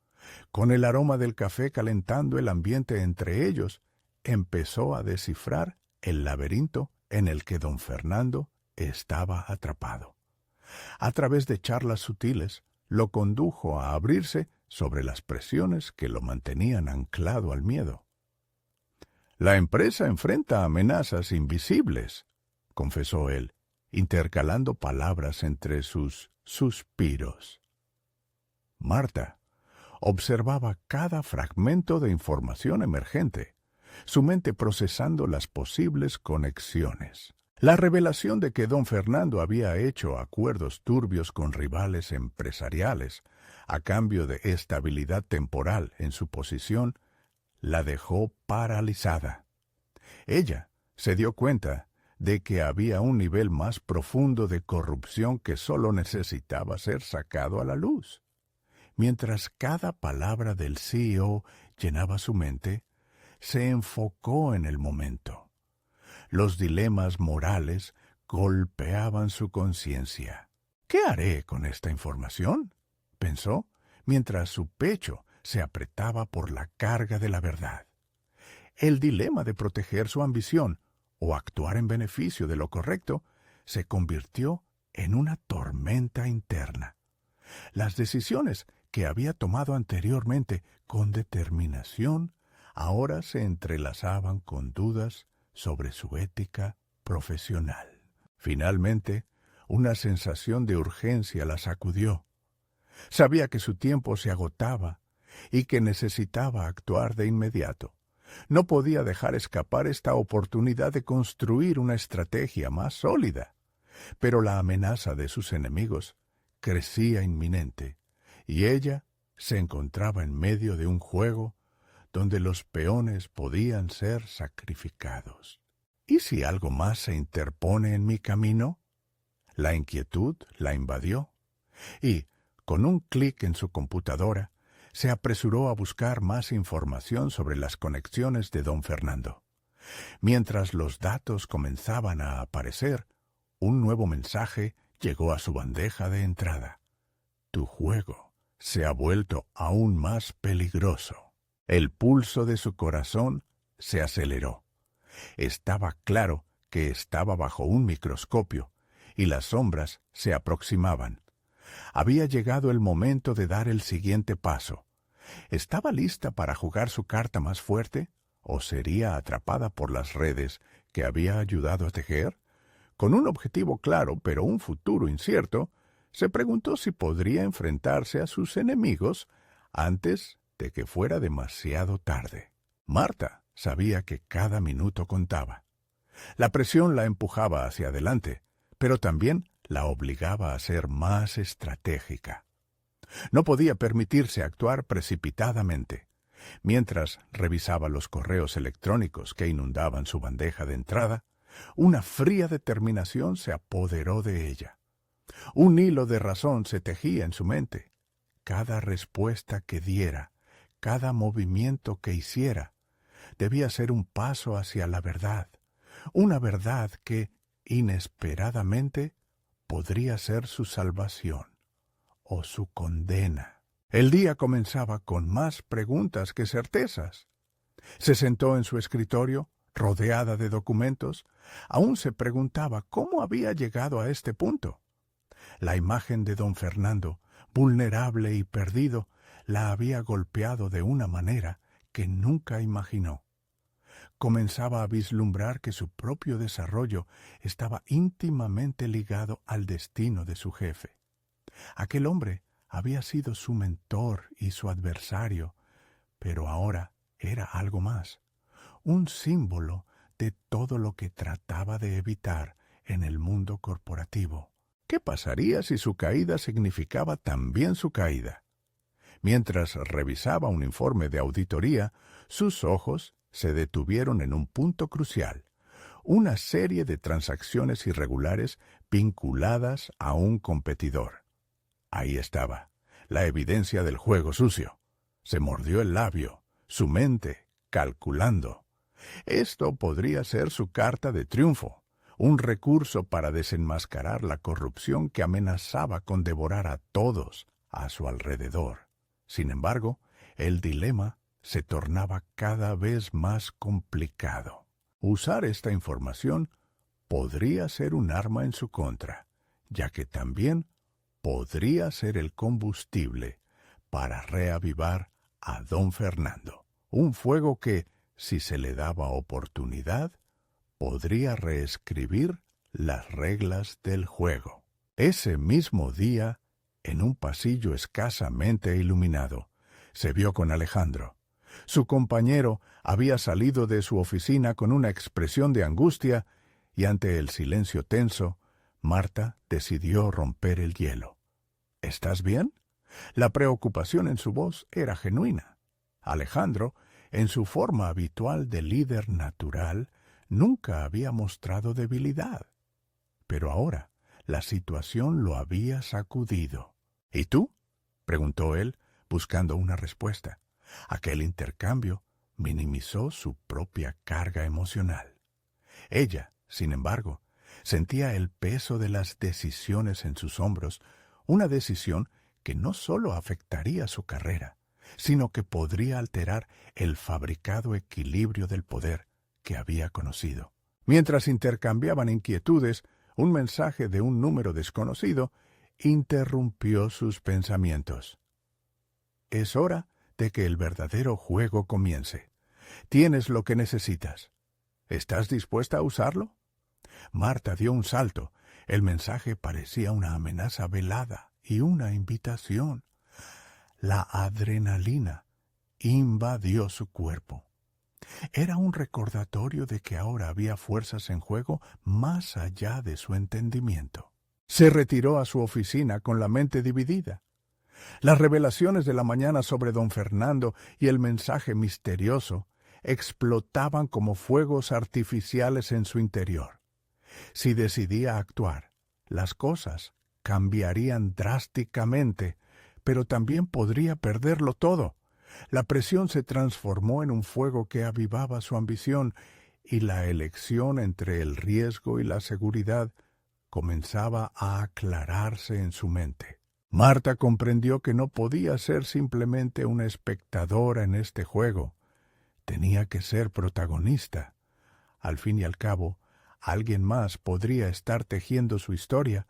Con el aroma del café calentando el ambiente entre ellos, empezó a descifrar el laberinto en el que don Fernando estaba atrapado. A través de charlas sutiles, lo condujo a abrirse sobre las presiones que lo mantenían anclado al miedo. «La empresa enfrenta amenazas invisibles», confesó él, intercalando palabras entre sus suspiros. Marta observaba cada fragmento de información emergente, su mente procesando las posibles conexiones. La revelación de que don Fernando había hecho acuerdos turbios con rivales empresariales a cambio de estabilidad temporal en su posición la dejó paralizada. Ella se dio cuenta de que había un nivel más profundo de corrupción que solo necesitaba ser sacado a la luz. Mientras cada palabra del CEO llenaba su mente, se enfocó en el momento. Los dilemas morales golpeaban su conciencia. ¿Qué haré con esta información?, pensó, mientras su pecho se apretaba por la carga de la verdad. El dilema de proteger su ambición o actuar en beneficio de lo correcto se convirtió en una tormenta interna. Las decisiones que había tomado anteriormente con determinación ahora se entrelazaban con dudas sobre su ética profesional. Finalmente, una sensación de urgencia la sacudió. Sabía que su tiempo se agotaba y que necesitaba actuar de inmediato. No podía dejar escapar esta oportunidad de construir una estrategia más sólida. Pero la amenaza de sus enemigos crecía inminente, y ella se encontraba en medio de un juego donde los peones podían ser sacrificados. ¿Y si algo más se interpone en mi camino? La inquietud la invadió, y, con un clic en su computadora, se apresuró a buscar más información sobre las conexiones de don Fernando. Mientras los datos comenzaban a aparecer, un nuevo mensaje llegó a su bandeja de entrada. Tu juego se ha vuelto aún más peligroso. El pulso de su corazón se aceleró. Estaba claro que estaba bajo un microscopio y las sombras se aproximaban. Había llegado el momento de dar el siguiente paso. ¿Estaba lista para jugar su carta más fuerte o sería atrapada por las redes que había ayudado a tejer? Con un objetivo claro pero un futuro incierto, se preguntó si podría enfrentarse a sus enemigos antes de que fuera demasiado tarde. Marta sabía que cada minuto contaba. La presión la empujaba hacia adelante, pero también la obligaba a ser más estratégica. No podía permitirse actuar precipitadamente. Mientras revisaba los correos electrónicos que inundaban su bandeja de entrada, una fría determinación se apoderó de ella. Un hilo de razón se tejía en su mente. Cada respuesta que diera, cada movimiento que hiciera, debía ser un paso hacia la verdad, una verdad que, inesperadamente, podría ser su salvación o su condena. El día comenzaba con más preguntas que certezas. Se sentó en su escritorio, rodeada de documentos. Aún se preguntaba cómo había llegado a este punto. La imagen de don Fernando, vulnerable y perdido, la había golpeado de una manera que nunca imaginó. Comenzaba a vislumbrar que su propio desarrollo estaba íntimamente ligado al destino de su jefe. Aquel hombre había sido su mentor y su adversario, pero ahora era algo más, un símbolo de todo lo que trataba de evitar en el mundo corporativo. ¿Qué pasaría si su caída significaba también su caída? Mientras revisaba un informe de auditoría, sus ojos se detuvieron en un punto crucial, una serie de transacciones irregulares vinculadas a un competidor. Ahí estaba, la evidencia del juego sucio. Se mordió el labio, su mente calculando. Esto podría ser su carta de triunfo, un recurso para desenmascarar la corrupción que amenazaba con devorar a todos a su alrededor. Sin embargo, el dilema se tornaba cada vez más complicado. Usar esta información podría ser un arma en su contra, ya que también podría ser el combustible para reavivar a don Fernando. Un fuego que, si se le daba oportunidad, podría reescribir las reglas del juego. Ese mismo día, en un pasillo escasamente iluminado, se vio con Alejandro. Su compañero había salido de su oficina con una expresión de angustia y ante el silencio tenso, Marta decidió romper el hielo. ¿Estás bien? La preocupación en su voz era genuina. Alejandro, en su forma habitual de líder natural, nunca había mostrado debilidad. Pero ahora la situación lo había sacudido. ¿Y tú?, preguntó él, buscando una respuesta. Aquel intercambio minimizó su propia carga emocional. Ella, sin embargo, sentía el peso de las decisiones en sus hombros, una decisión que no solo afectaría su carrera, sino que podría alterar el fabricado equilibrio del poder que había conocido. Mientras intercambiaban inquietudes, un mensaje de un número desconocido interrumpió sus pensamientos. Es hora de que el verdadero juego comience. Tienes lo que necesitas. ¿Estás dispuesta a usarlo? Marta dio un salto. El mensaje parecía una amenaza velada y una invitación. La adrenalina invadió su cuerpo. Era un recordatorio de que ahora había fuerzas en juego más allá de su entendimiento. Se retiró a su oficina con la mente dividida. Las revelaciones de la mañana sobre don Fernando y el mensaje misterioso explotaban como fuegos artificiales en su interior. Si decidía actuar, las cosas cambiarían drásticamente, pero también podría perderlo todo. La presión se transformó en un fuego que avivaba su ambición, y la elección entre el riesgo y la seguridad comenzaba a aclararse en su mente. Marta comprendió que no podía ser simplemente una espectadora en este juego. Tenía que ser protagonista. Al fin y al cabo, alguien más podría estar tejiendo su historia,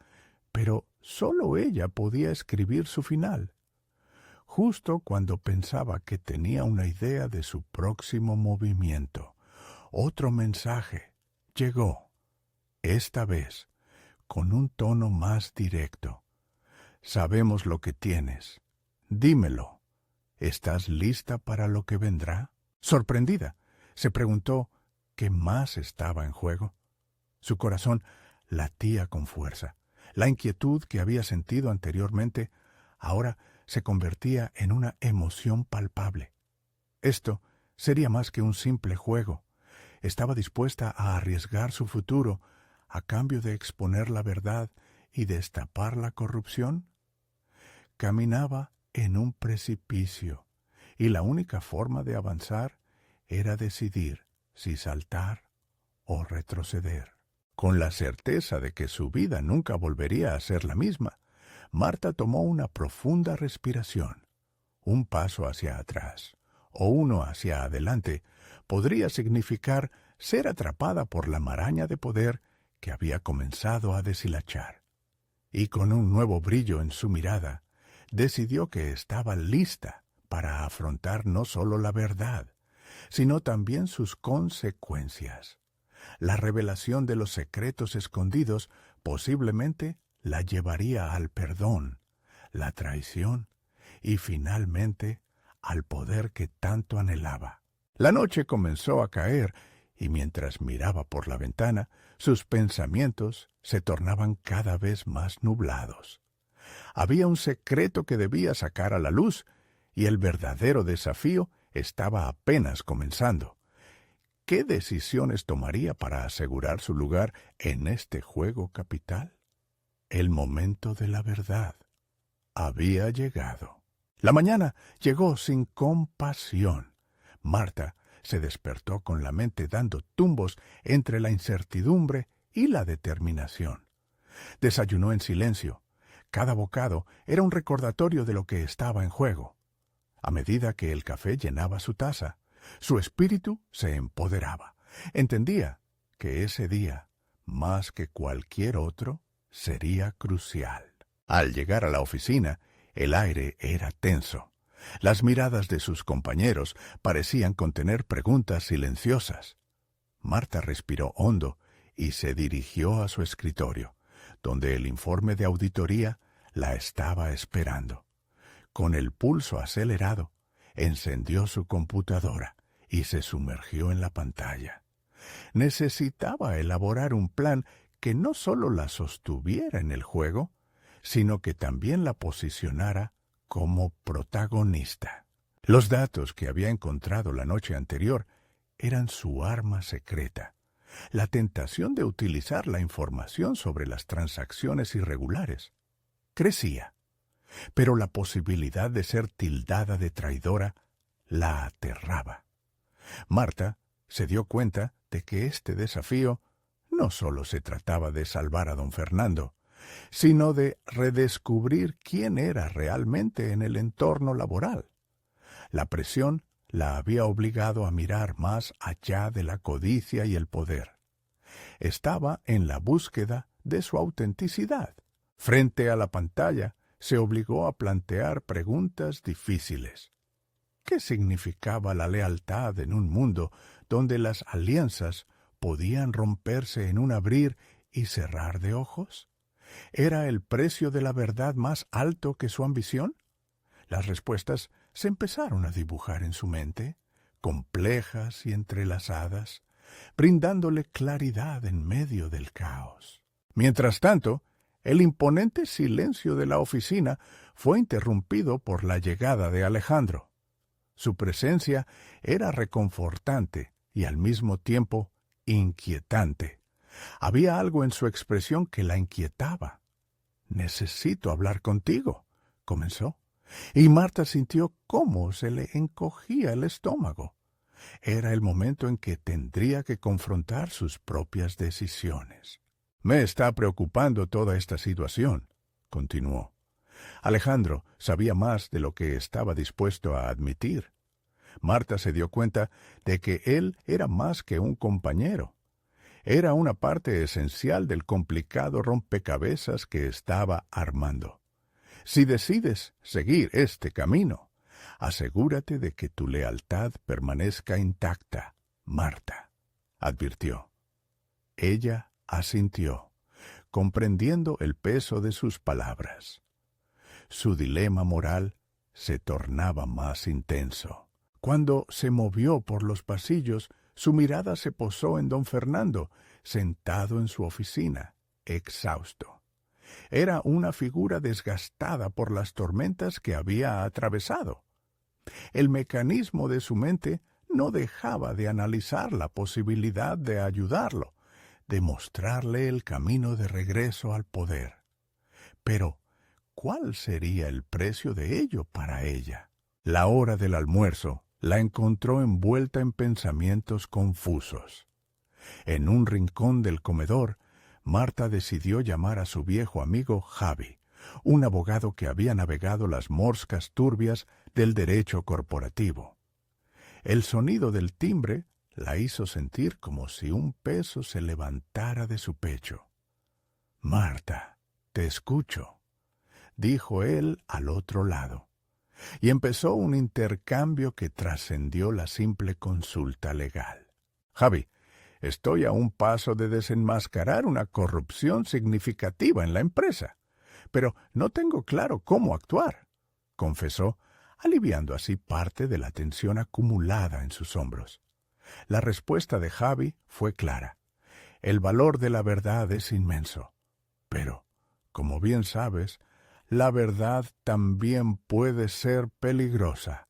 pero solo ella podía escribir su final. Justo cuando pensaba que tenía una idea de su próximo movimiento, otro mensaje llegó, esta vez con un tono más directo. Sabemos lo que tienes. Dímelo. ¿Estás lista para lo que vendrá? Sorprendida, se preguntó qué más estaba en juego. Su corazón latía con fuerza. La inquietud que había sentido anteriormente ahora se convertía en una emoción palpable. Esto sería más que un simple juego. Estaba dispuesta a arriesgar su futuro a cambio de exponer la verdad y destapar la corrupción. Caminaba en un precipicio, y la única forma de avanzar era decidir si saltar o retroceder. Con la certeza de que su vida nunca volvería a ser la misma, Marta tomó una profunda respiración. Un paso hacia atrás o uno hacia adelante podría significar ser atrapada por la maraña de poder que había comenzado a deshilachar. Y con un nuevo brillo en su mirada, decidió que estaba lista para afrontar no solo la verdad, sino también sus consecuencias. La revelación de los secretos escondidos posiblemente la llevaría al perdón, la traición y finalmente al poder que tanto anhelaba. La noche comenzó a caer y mientras miraba por la ventana, sus pensamientos se tornaban cada vez más nublados. Había un secreto que debía sacar a la luz y el verdadero desafío estaba apenas comenzando. ¿Qué decisiones tomaría para asegurar su lugar en este juego capital? El momento de la verdad había llegado. La mañana llegó sin compasión. Marta se despertó con la mente dando tumbos entre la incertidumbre y la determinación. Desayunó en silencio. Cada bocado era un recordatorio de lo que estaba en juego. A medida que el café llenaba su taza, su espíritu se empoderaba. Entendía que ese día, más que cualquier otro, sería crucial. Al llegar a la oficina, el aire era tenso. Las miradas de sus compañeros parecían contener preguntas silenciosas. Marta respiró hondo y se dirigió a su escritorio, donde el informe de auditoría la estaba esperando. Con el pulso acelerado, encendió su computadora y se sumergió en la pantalla. Necesitaba elaborar un plan que no solo la sostuviera en el juego, sino que también la posicionara como protagonista. Los datos que había encontrado la noche anterior eran su arma secreta. La tentación de utilizar la información sobre las transacciones irregulares crecía. pero la posibilidad de ser tildada de traidora la aterraba. Marta se dio cuenta de que este desafío no solo se trataba de salvar a don Fernando, sino de redescubrir quién era realmente en el entorno laboral. La presión la había obligado a mirar más allá de la codicia y el poder. Estaba en la búsqueda de su autenticidad. Frente a la pantalla, se obligó a plantear preguntas difíciles. ¿Qué significaba la lealtad en un mundo donde las alianzas podían romperse en un abrir y cerrar de ojos? ¿Era el precio de la verdad más alto que su ambición? Las respuestas se empezaron a dibujar en su mente, complejas y entrelazadas, brindándole claridad en medio del caos. Mientras tanto, el imponente silencio de la oficina fue interrumpido por la llegada de Alejandro. Su presencia era reconfortante y al mismo tiempo inquietante. Había algo en su expresión que la inquietaba. «Necesito hablar contigo», comenzó, y Marta sintió cómo se le encogía el estómago. Era el momento en que tendría que confrontar sus propias decisiones. «Me está preocupando toda esta situación», continuó. Alejandro sabía más de lo que estaba dispuesto a admitir. Marta se dio cuenta de que él era más que un compañero. Era una parte esencial del complicado rompecabezas que estaba armando. Si decides seguir este camino, asegúrate de que tu lealtad permanezca intacta, Marta, advirtió. Ella asintió, comprendiendo el peso de sus palabras. Su dilema moral se tornaba más intenso. Cuando se movió por los pasillos, su mirada se posó en don Fernando, sentado en su oficina, exhausto. Era una figura desgastada por las tormentas que había atravesado. El mecanismo de su mente no dejaba de analizar la posibilidad de ayudarlo, de mostrarle el camino de regreso al poder. Pero, ¿cuál sería el precio de ello para ella? La hora del almuerzo la encontró envuelta en pensamientos confusos. En un rincón del comedor, Marta decidió llamar a su viejo amigo Javi, un abogado que había navegado las morscas turbias del derecho corporativo. El sonido del timbre la hizo sentir como si un peso se levantara de su pecho. «Marta, te escucho», dijo él al otro lado. Y empezó un intercambio que trascendió la simple consulta legal. «Javi, estoy a un paso de desenmascarar una corrupción significativa en la empresa, pero no tengo claro cómo actuar», confesó, aliviando así parte de la tensión acumulada en sus hombros. La respuesta de Javi fue clara. «El valor de la verdad es inmenso, pero, como bien sabes, la verdad también puede ser peligrosa.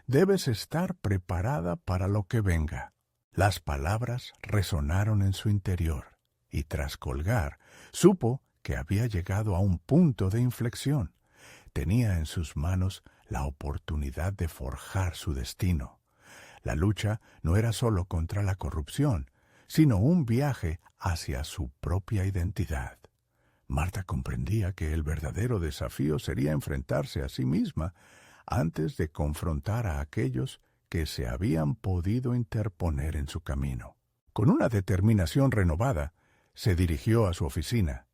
Debes estar preparada para lo que venga». Las palabras resonaron en su interior, y tras colgar, supo que había llegado a un punto de inflexión. Tenía en sus manos la oportunidad de forjar su destino. La lucha no era solo contra la corrupción, sino un viaje hacia su propia identidad. Marta comprendía que el verdadero desafío sería enfrentarse a sí misma antes de confrontar a aquellos que se habían podido interponer en su camino. Con una determinación renovada, se dirigió a su oficina.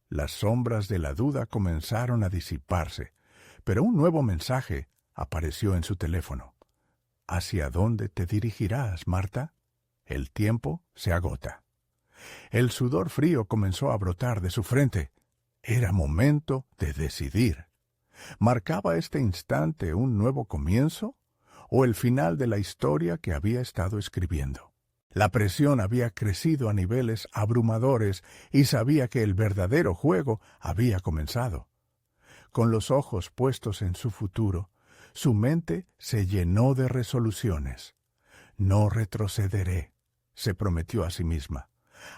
Las sombras de la duda comenzaron a disiparse, pero un nuevo mensaje apareció en su teléfono. «¿Hacia dónde te dirigirás, Marta? El tiempo se agota». El sudor frío comenzó a brotar de su frente. Era momento de decidir. ¿Marcaba este instante un nuevo comienzo o el final de la historia que había estado escribiendo? La presión había crecido a niveles abrumadores y sabía que el verdadero juego había comenzado. Con los ojos puestos en su futuro, su mente se llenó de resoluciones. «No retrocederé», se prometió a sí misma.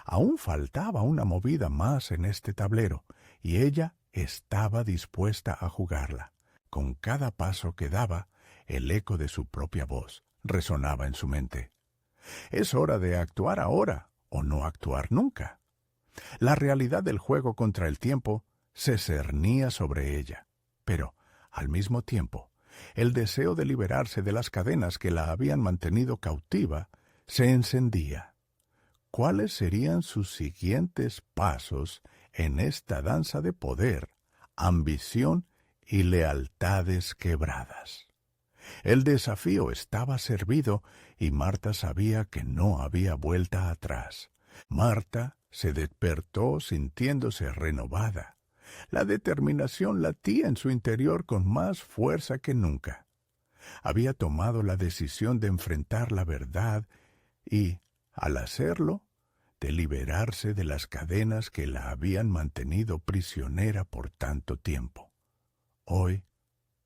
Aún faltaba una movida más en este tablero, y ella estaba dispuesta a jugarla. Con cada paso que daba, el eco de su propia voz resonaba en su mente. Es hora de actuar ahora o no actuar nunca. La realidad del juego contra el tiempo se cernía sobre ella, pero, al mismo tiempo, el deseo de liberarse de las cadenas que la habían mantenido cautiva se encendía. ¿Cuáles serían sus siguientes pasos en esta danza de poder, ambición y lealtades quebradas? El desafío estaba servido y Marta sabía que no había vuelta atrás. Marta se despertó sintiéndose renovada. La determinación latía en su interior con más fuerza que nunca. Había tomado la decisión de enfrentar la verdad y, al hacerlo, de liberarse de las cadenas que la habían mantenido prisionera por tanto tiempo. Hoy,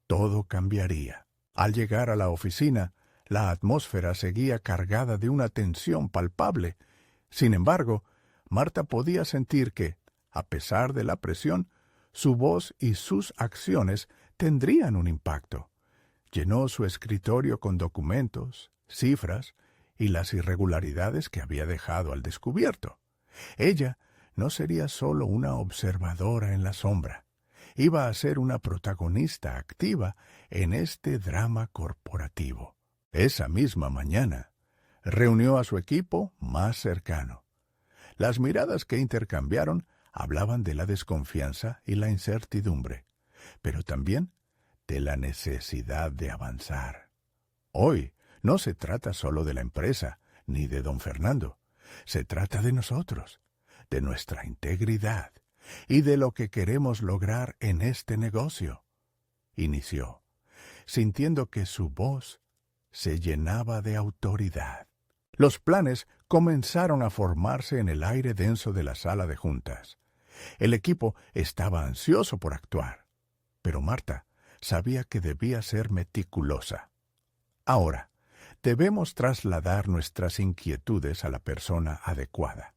todo cambiaría. Al llegar a la oficina, la atmósfera seguía cargada de una tensión palpable. Sin embargo, Marta podía sentir que, a pesar de la presión, su voz y sus acciones tendrían un impacto. Llenó su escritorio con documentos, cifras y las irregularidades que había dejado al descubierto. Ella no sería solo una observadora en la sombra. Iba a ser una protagonista activa en este drama corporativo. Esa misma mañana, reunió a su equipo más cercano. Las miradas que intercambiaron hablaban de la desconfianza y la incertidumbre, pero también de la necesidad de avanzar. Hoy no se trata solo de la empresa, ni de don Fernando. Se trata de nosotros, de nuestra integridad y de lo que queremos lograr en este negocio. Inició, sintiendo que su voz se llenaba de autoridad. Los planes comenzaron a formarse en el aire denso de la sala de juntas. El equipo estaba ansioso por actuar, pero Marta sabía que debía ser meticulosa. Ahora, debemos trasladar nuestras inquietudes a la persona adecuada.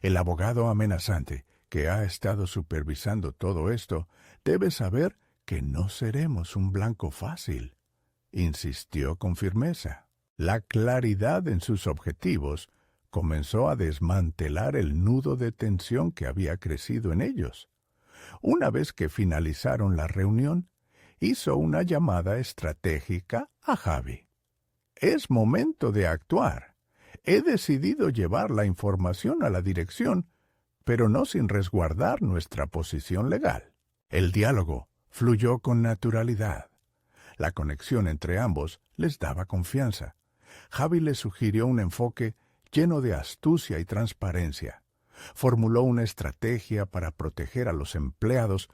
El abogado amenazante que ha estado supervisando todo esto debe saber que no seremos un blanco fácil, insistió con firmeza. La claridad en sus objetivos comenzó a desmantelar el nudo de tensión que había crecido en ellos. Una vez que finalizaron la reunión, hizo una llamada estratégica a Javi. Es momento de actuar. He decidido llevar la información a la dirección, pero no sin resguardar nuestra posición legal. El diálogo fluyó con naturalidad. La conexión entre ambos les daba confianza. Javi le sugirió un enfoque lleno de astucia y transparencia. Formuló una estrategia para proteger a los empleados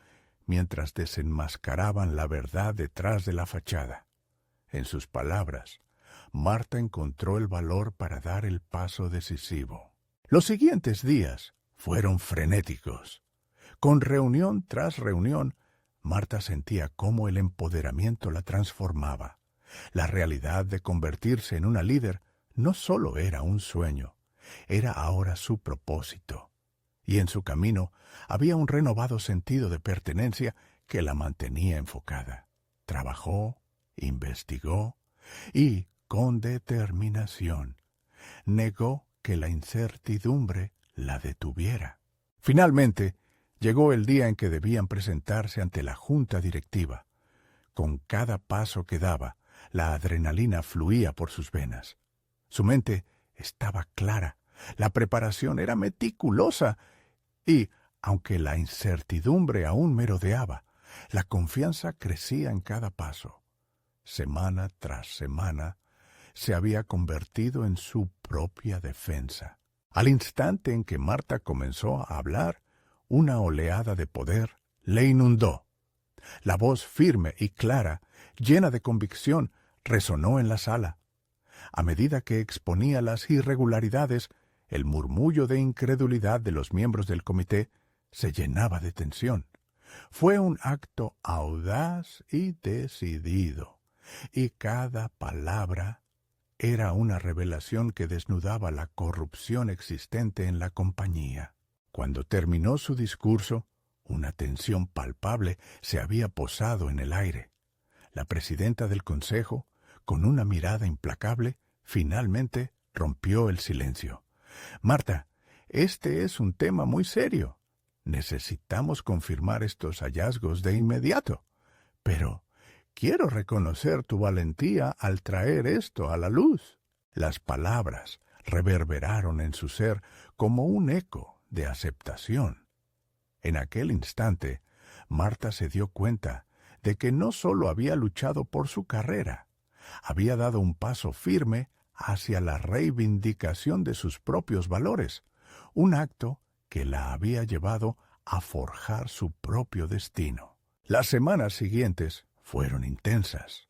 mientras desenmascaraban la verdad detrás de la fachada. En sus palabras, Marta encontró el valor para dar el paso decisivo. Los siguientes días fueron frenéticos. Con reunión tras reunión, Marta sentía cómo el empoderamiento la transformaba. La realidad de convertirse en una líder no solo era un sueño, era ahora su propósito. Y en su camino había un renovado sentido de pertenencia que la mantenía enfocada. Trabajó, investigó y, con determinación, negó que la incertidumbre la detuviera. Finalmente, llegó el día en que debían presentarse ante la junta directiva. Con cada paso que daba, la adrenalina fluía por sus venas. Su mente estaba clara, la preparación era meticulosa y, aunque la incertidumbre aún merodeaba, la confianza crecía en cada paso. Semana tras semana, se había convertido en su propia defensa. Al instante en que Marta comenzó a hablar, una oleada de poder le inundó. La voz firme y clara, llena de convicción, resonó en la sala. A medida que exponía las irregularidades, el murmullo de incredulidad de los miembros del comité se llenaba de tensión. Fue un acto audaz y decidido, y cada palabra era una revelación que desnudaba la corrupción existente en la compañía. Cuando terminó su discurso, Una tensión palpable se había posado en el aire. La presidenta del consejo, con una mirada implacable, finalmente rompió el silencio. Marta, este es un tema muy serio. Necesitamos confirmar estos hallazgos de inmediato. Pero quiero reconocer tu valentía al traer esto a la luz. Las palabras reverberaron en su ser como un eco de aceptación. En aquel instante, Marta se dio cuenta de que no solo había luchado por su carrera, había dado un paso firme hacia la reivindicación de sus propios valores, un acto que la había llevado a forjar su propio destino. Las semanas siguientes fueron intensas.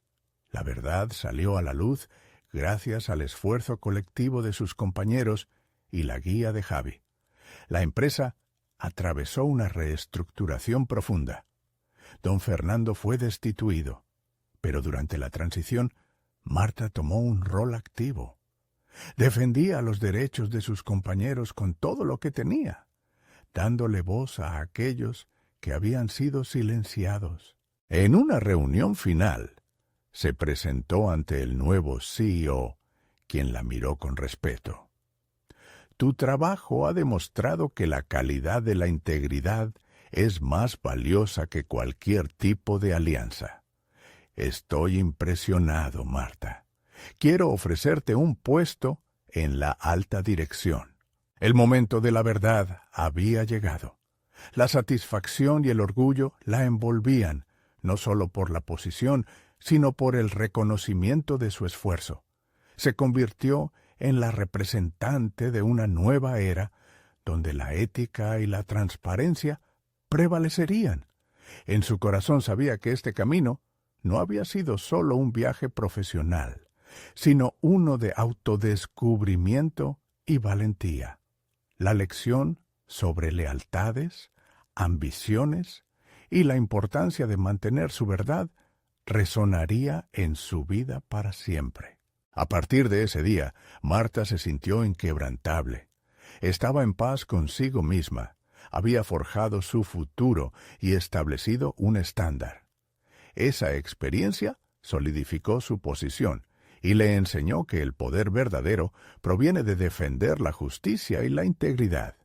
La verdad salió a la luz gracias al esfuerzo colectivo de sus compañeros y la guía de Javi. La empresa atravesó una reestructuración profunda. Don Fernando fue destituido, pero durante la transición, Marta tomó un rol activo. Defendía los derechos de sus compañeros con todo lo que tenía, dándole voz a aquellos que habían sido silenciados. En una reunión final, se presentó ante el nuevo CEO, quien la miró con respeto. Tu trabajo ha demostrado que la calidad de la integridad es más valiosa que cualquier tipo de alianza. Estoy impresionado, Marta. Quiero ofrecerte un puesto en la alta dirección. El momento de la verdad había llegado. La satisfacción y el orgullo la envolvían, no solo por la posición, sino por el reconocimiento de su esfuerzo. Se convirtió en la representante de una nueva era, donde la ética y la transparencia prevalecerían. En su corazón sabía que este camino no había sido solo un viaje profesional, sino uno de autodescubrimiento y valentía. La lección sobre lealtades, ambiciones y la importancia de mantener su verdad resonaría en su vida para siempre. A partir de ese día, Marta se sintió inquebrantable. Estaba en paz consigo misma, había forjado su futuro y establecido un estándar. Esa experiencia solidificó su posición y le enseñó que el poder verdadero proviene de defender la justicia y la integridad.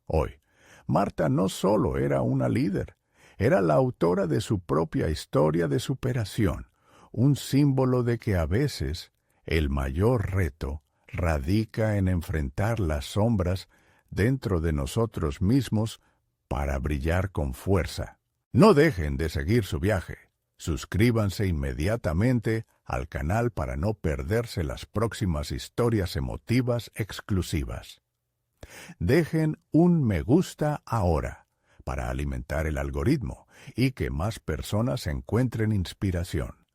Hoy, Marta no solo era una líder, era la autora de su propia historia de superación, un símbolo de que a veces el mayor reto radica en enfrentar las sombras dentro de nosotros mismos para brillar con fuerza. No dejen de seguir su viaje. Suscríbanse inmediatamente al canal para no perderse las próximas historias emotivas exclusivas. Dejen un me gusta ahora para alimentar el algoritmo y que más personas encuentren inspiración.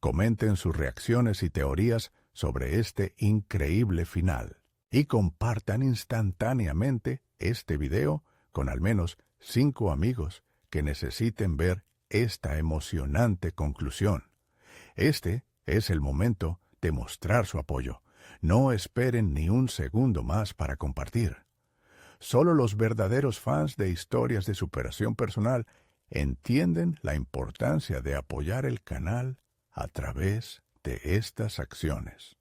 Comenten sus reacciones y teorías sobre este increíble final y compartan instantáneamente este video con al menos 5 amigos que necesiten ver esta emocionante conclusión. Este es el momento de mostrar su apoyo. No esperen ni un segundo más para compartir. Solo los verdaderos fans de historias de superación personal entienden la importancia de apoyar el canal a través de estas acciones.